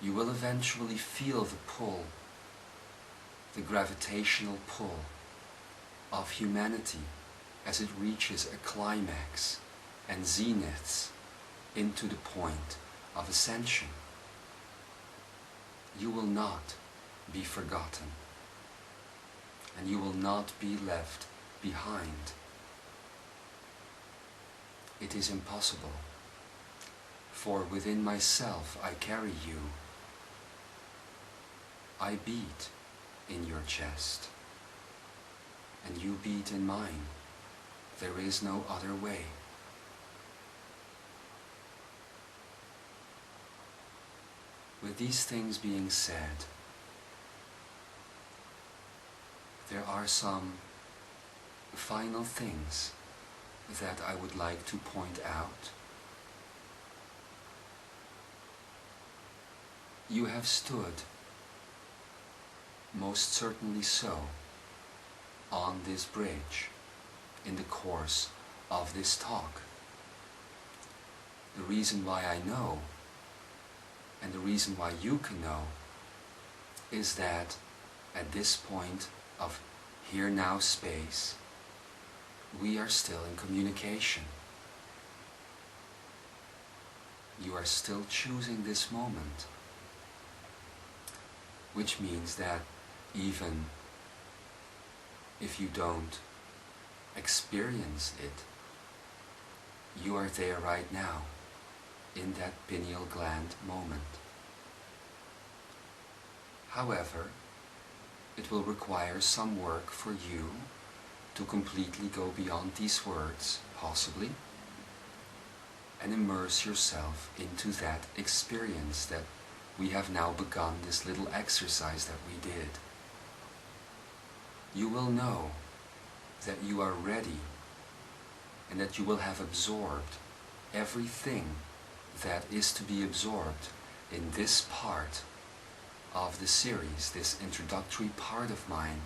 you will eventually feel the pull, the gravitational pull of humanity as it reaches a climax and zeniths into the point of ascension. You will not be forgotten, and you will not be left behind. It is impossible, for within myself I carry you. I beat in your chest, and you beat in mine. There is no other way. With these things being said, there are some final things that I would like to point out. You have stood, most certainly so, on this bridge in the course of this talk. The reason why I know, and the reason why you can know, is that at this point of here now space, we are still in communication. You are still choosing this moment, which means that even if you don't experience it, you are there right now in that pineal gland moment. However, it will require some work for you to completely go beyond these words, possibly. and immerse yourself into that experience that we have now begun, this little exercise that we did. You will know that you are ready and that you will have absorbed everything that is to be absorbed in this part of the series, this introductory part of mine,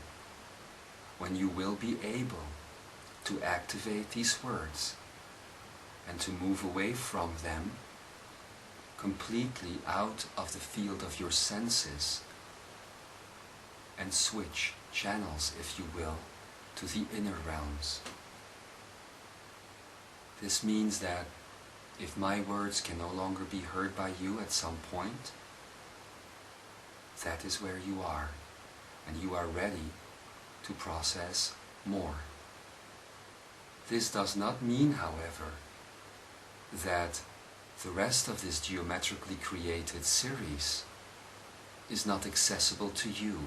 when you will be able to activate these words and to move away from them completely out of the field of your senses and switch channels, if you will, to the inner realms. This means that if my words can no longer be heard by you at some point, that is where you are, and you are ready to process more. This does not mean, however, that the rest of this geometrically created series is not accessible to you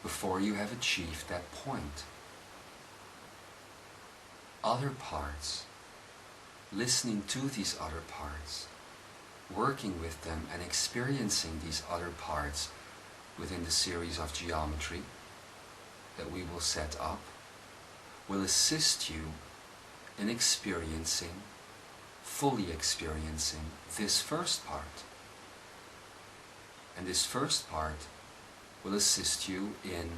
before you have achieved that point. Other parts, listening to these other parts, working with them and experiencing these other parts within the series of geometry that we will set up, will assist you in experiencing, fully experiencing this first part. And this first part will assist you in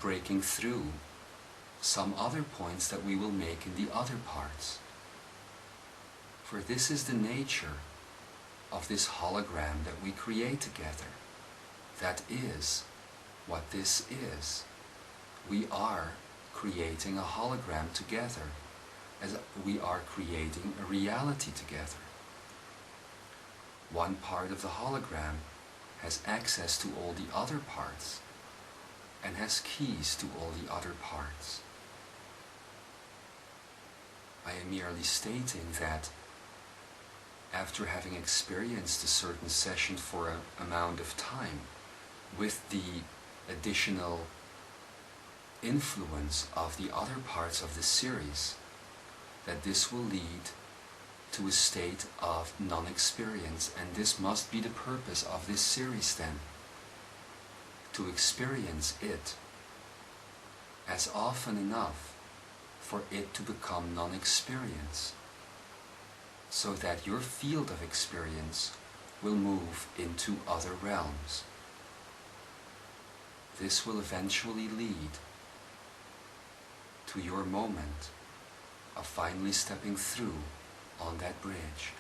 breaking through some other points that we will make in the other parts. For this is the nature of this hologram that we create together. That is what this is. We are creating a hologram together, as we are creating a reality together. One part of the hologram has access to all the other parts and has keys to all the other parts. I am merely stating that after having experienced a certain session for an amount of time, with the additional influence of the other parts of the series, that this will lead to a state of non-experience, and this must be the purpose of this series then, to experience it as often enough for it to become non-experience, so that your field of experience will move into other realms. This will eventually lead to your moment of finally stepping through on that bridge.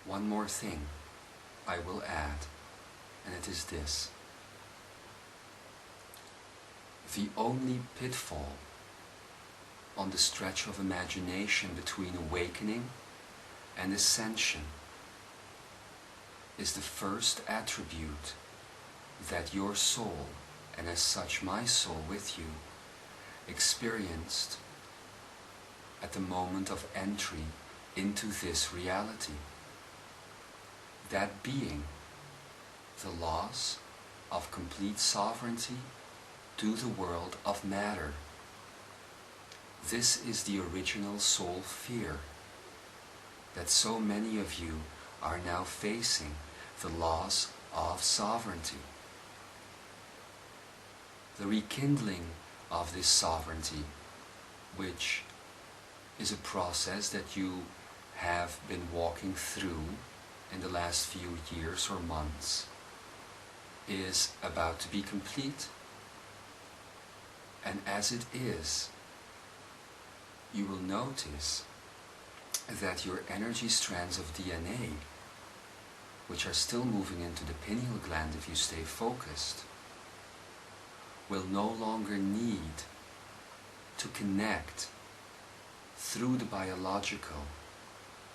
One more thing I will add, and it is this. The only pitfall on the stretch of imagination between awakening and ascension is the first attribute that your soul, and as such my soul with you, experienced at the moment of entry into this reality. That being the loss of complete sovereignty to the world of matter. This is the original soul fear that so many of you are now facing, the loss of sovereignty. The rekindling of this sovereignty, which is a process that you have been walking through in the last few years or months, is about to be complete. And as it is, you will notice that your energy strands of DNA, which are still moving into the pineal gland if you stay focused, will no longer need to connect through the biological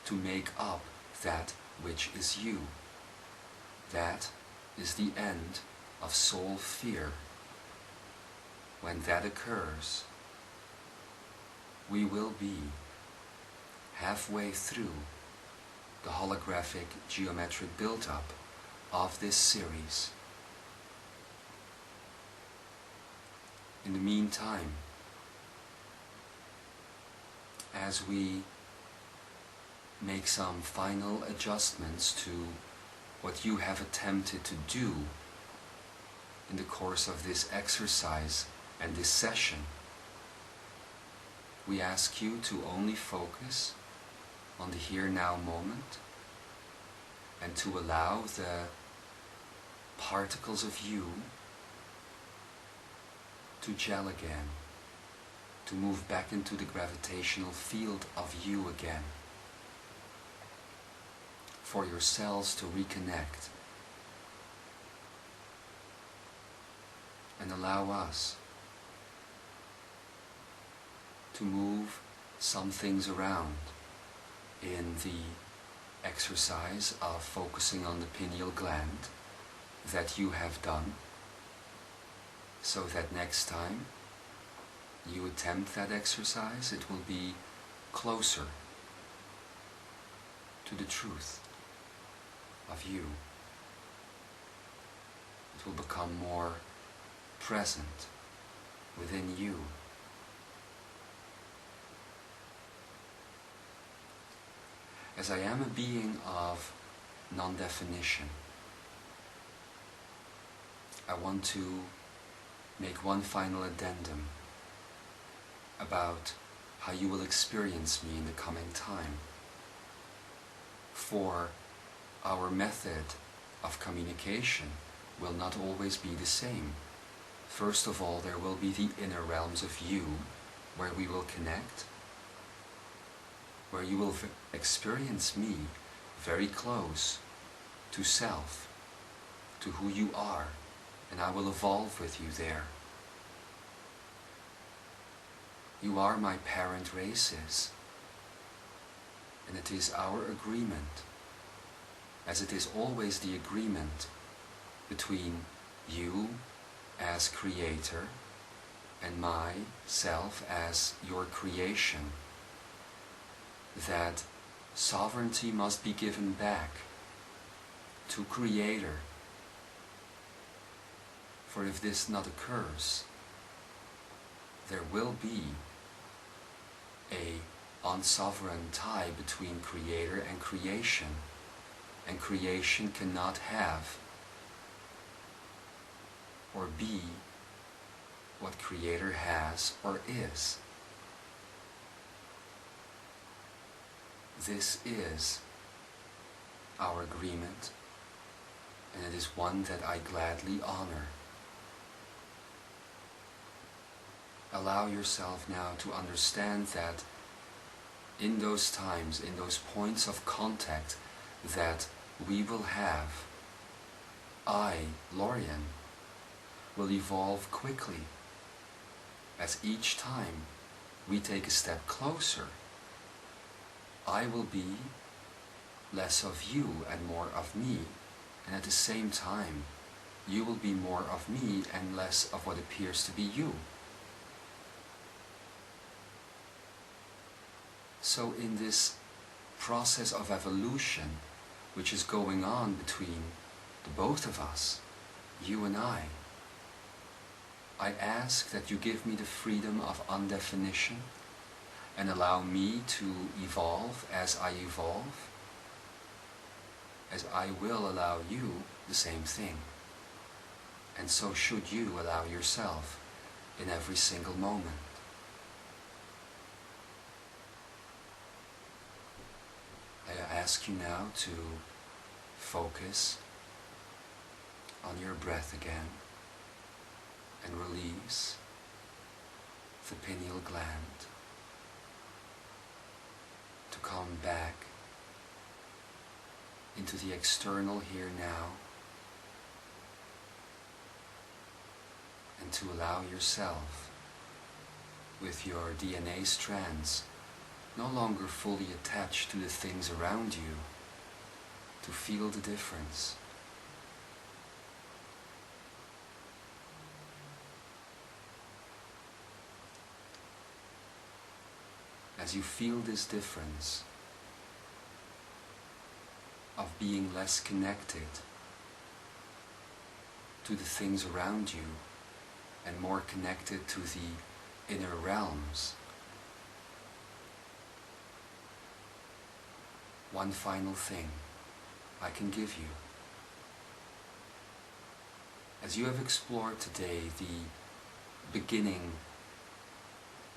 to make up that which is you. That is the end of soul fear. When that occurs, we will be halfway through the holographic geometric build-up of this series. In the meantime, as we make some final adjustments to what you have attempted to do in the course of this exercise and this session, we ask you to only focus on the here-now moment and to allow the particles of you to gel again, to move back into the gravitational field of you again, for your cells to reconnect, and allow us to move some things around in the exercise of focusing on the pineal gland that you have done, so that next time you attempt that exercise, it will be closer to the truth of you. It will become more present within you. As I am a being of non-definition, I want to make one final addendum about how you will experience me in the coming time. For our method of communication will not always be the same. First of all, there will be the inner realms of you, where we will connect, where you will experience me very close to self, to who you are, and I will evolve with you there. You are my parent races, and it is our agreement, as it is always the agreement between you as creator and myself as your creation, that sovereignty must be given back to creator. For if this not occurs, there will be a unsovereign tie between creator and creation cannot have or be what creator has or is. This is our agreement, and it is one that I gladly honor. Allow yourself now to understand that in those times, in those points of contact that we will have, I, Lorien, will evolve quickly, as each time we take a step closer. I will be less of you and more of me, and at the same time you will be more of me and less of what appears to be you. So in this process of evolution which is going on between the both of us, you and I ask that you give me the freedom of undefinition and allow me to evolve as I evolve, as I will allow you the same thing. And so should you allow yourself in every single moment. I ask you now to focus on your breath again and release the pineal gland to come back into the external here now, and to allow yourself with your DNA strands no longer fully attached to the things around you to feel the difference. As you feel this difference of being less connected to the things around you and more connected to the inner realms. One final thing I can give you. As you have explored today the beginning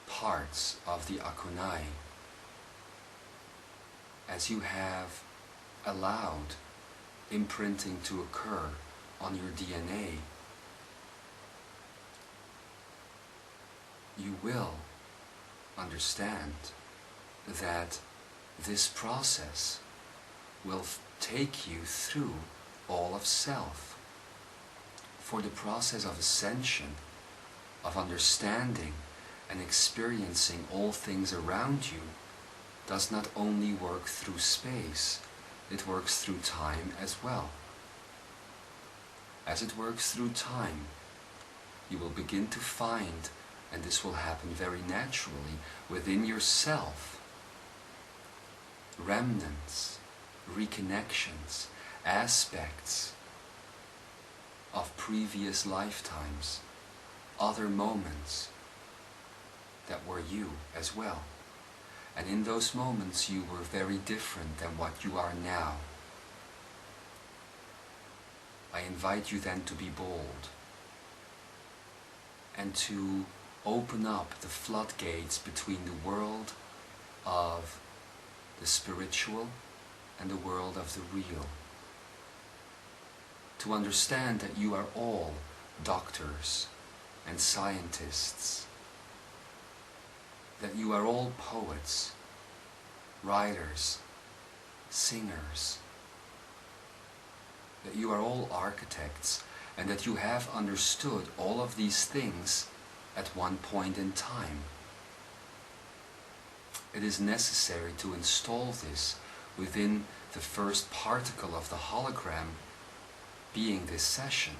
parts of the Akonai, as you have allowed imprinting to occur on your DNA, you will understand that this process will take you through all of self. For the process of ascension, of understanding and experiencing all things around you, does not only work through space, it works through time as well. As it works through time, you will begin to find, and this will happen very naturally, within yourself, remnants, reconnections, aspects of previous lifetimes, other moments that were you as well. And in those moments you were very different than what you are now. I invite you then to be bold and to open up the floodgates between the world of the spiritual and the world of the real. To understand that you are all doctors and scientists, that you are all poets, writers, singers, that you are all architects, and that you have understood all of these things at one point in time. It is necessary to install this within the first particle of the hologram, being this session,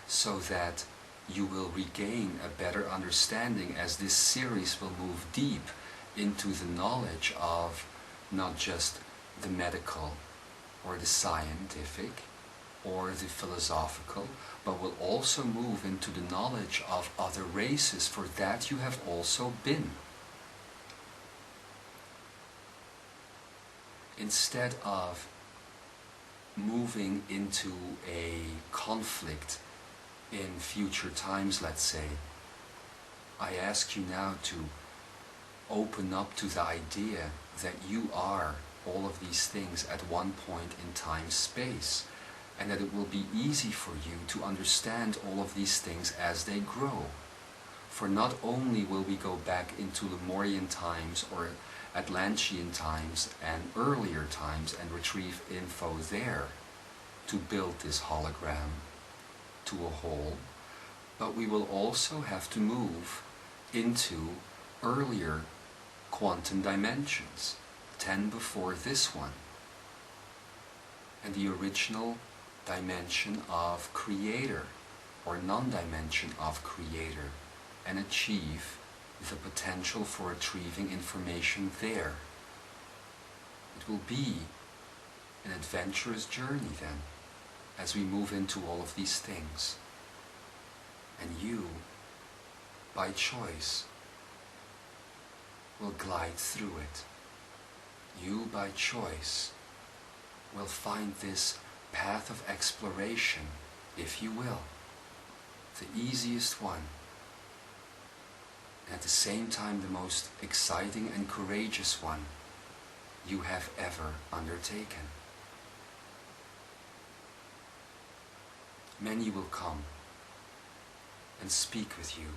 so that you will regain a better understanding as this series will move deep into the knowledge of not just the medical or the scientific or the philosophical, but will also move into the knowledge of other races, for that you have also been. Instead of moving into a conflict in future times, let's say, I ask you now to open up to the idea that you are all of these things at one point in time, space, and that it will be easy for you to understand all of these things as they grow. For not only will we go back into Lorien times or Atlantean times and earlier times and retrieve info there to build this hologram to a whole, but we will also have to move into earlier quantum dimensions, 10 before this one, and the original dimension of creator or non-dimension of creator, and achieve the potential for retrieving information there. It will be an adventurous journey then, as we move into all of these things. And you, by choice, will glide through it. You, by choice, will find this path of exploration, if you will, the easiest one, and at the same time the most exciting and courageous one you have ever undertaken. Many will come and speak with you.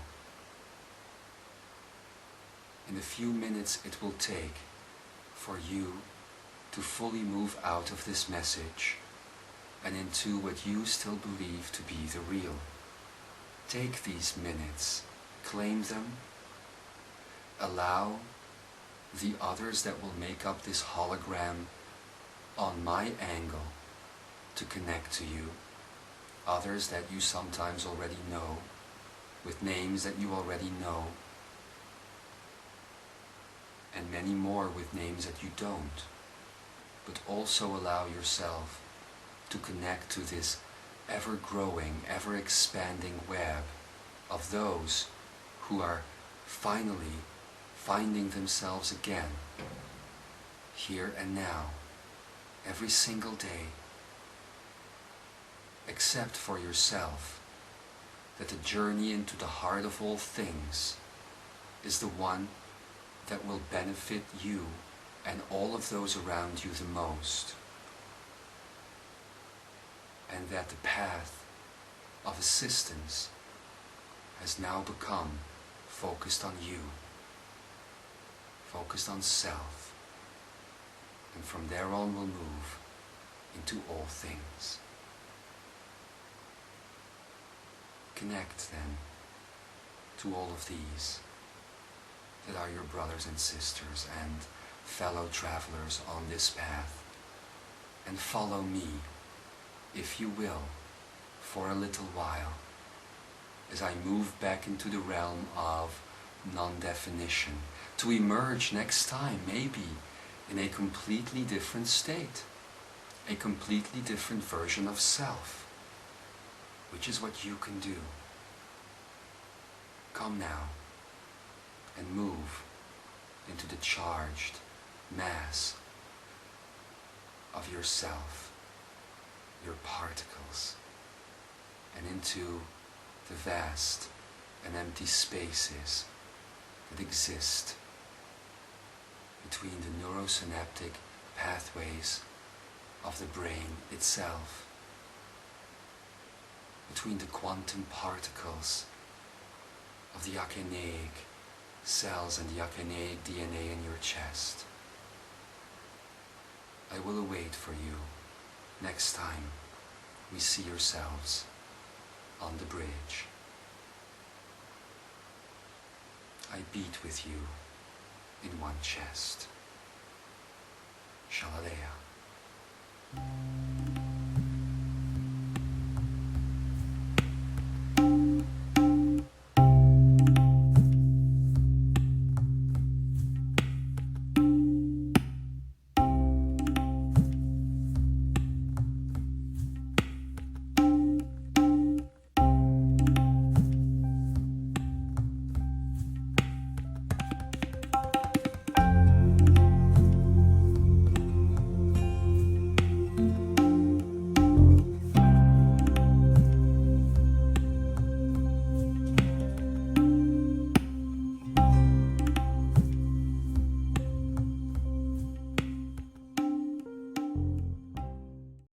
In the few minutes it will take for you to fully move out of this message and into what you still believe to be the real. Take these minutes, claim them, allow the others that will make up this hologram on my angle to connect to you, others that you sometimes already know, with names that you already know, and many more with names that you don't. But also allow yourself to connect to this ever-growing, ever-expanding web of those who are finally finding themselves again, here and now, every single day. Accept for yourself that the journey into the heart of all things is the one that will benefit you and all of those around you the most, and that the path of assistance has now become focused on you, focused on self, and from there on will move into all things. Connect then to all of these that are your brothers and sisters and fellow travelers on this path, and follow me, if you will, for a little while, as I move back into the realm of non-definition, to emerge next time, maybe, in a completely different state, a completely different version of self, which is what you can do. Come now, and move into the charged mass of yourself, your particles, and into the vast and empty spaces that exist between the neurosynaptic pathways of the brain itself, between the quantum particles of the Akonaic cells and the Akonaic DNA in your chest. I will await for you next time we see ourselves on the bridge. I beat with you in one chest. Shalalea.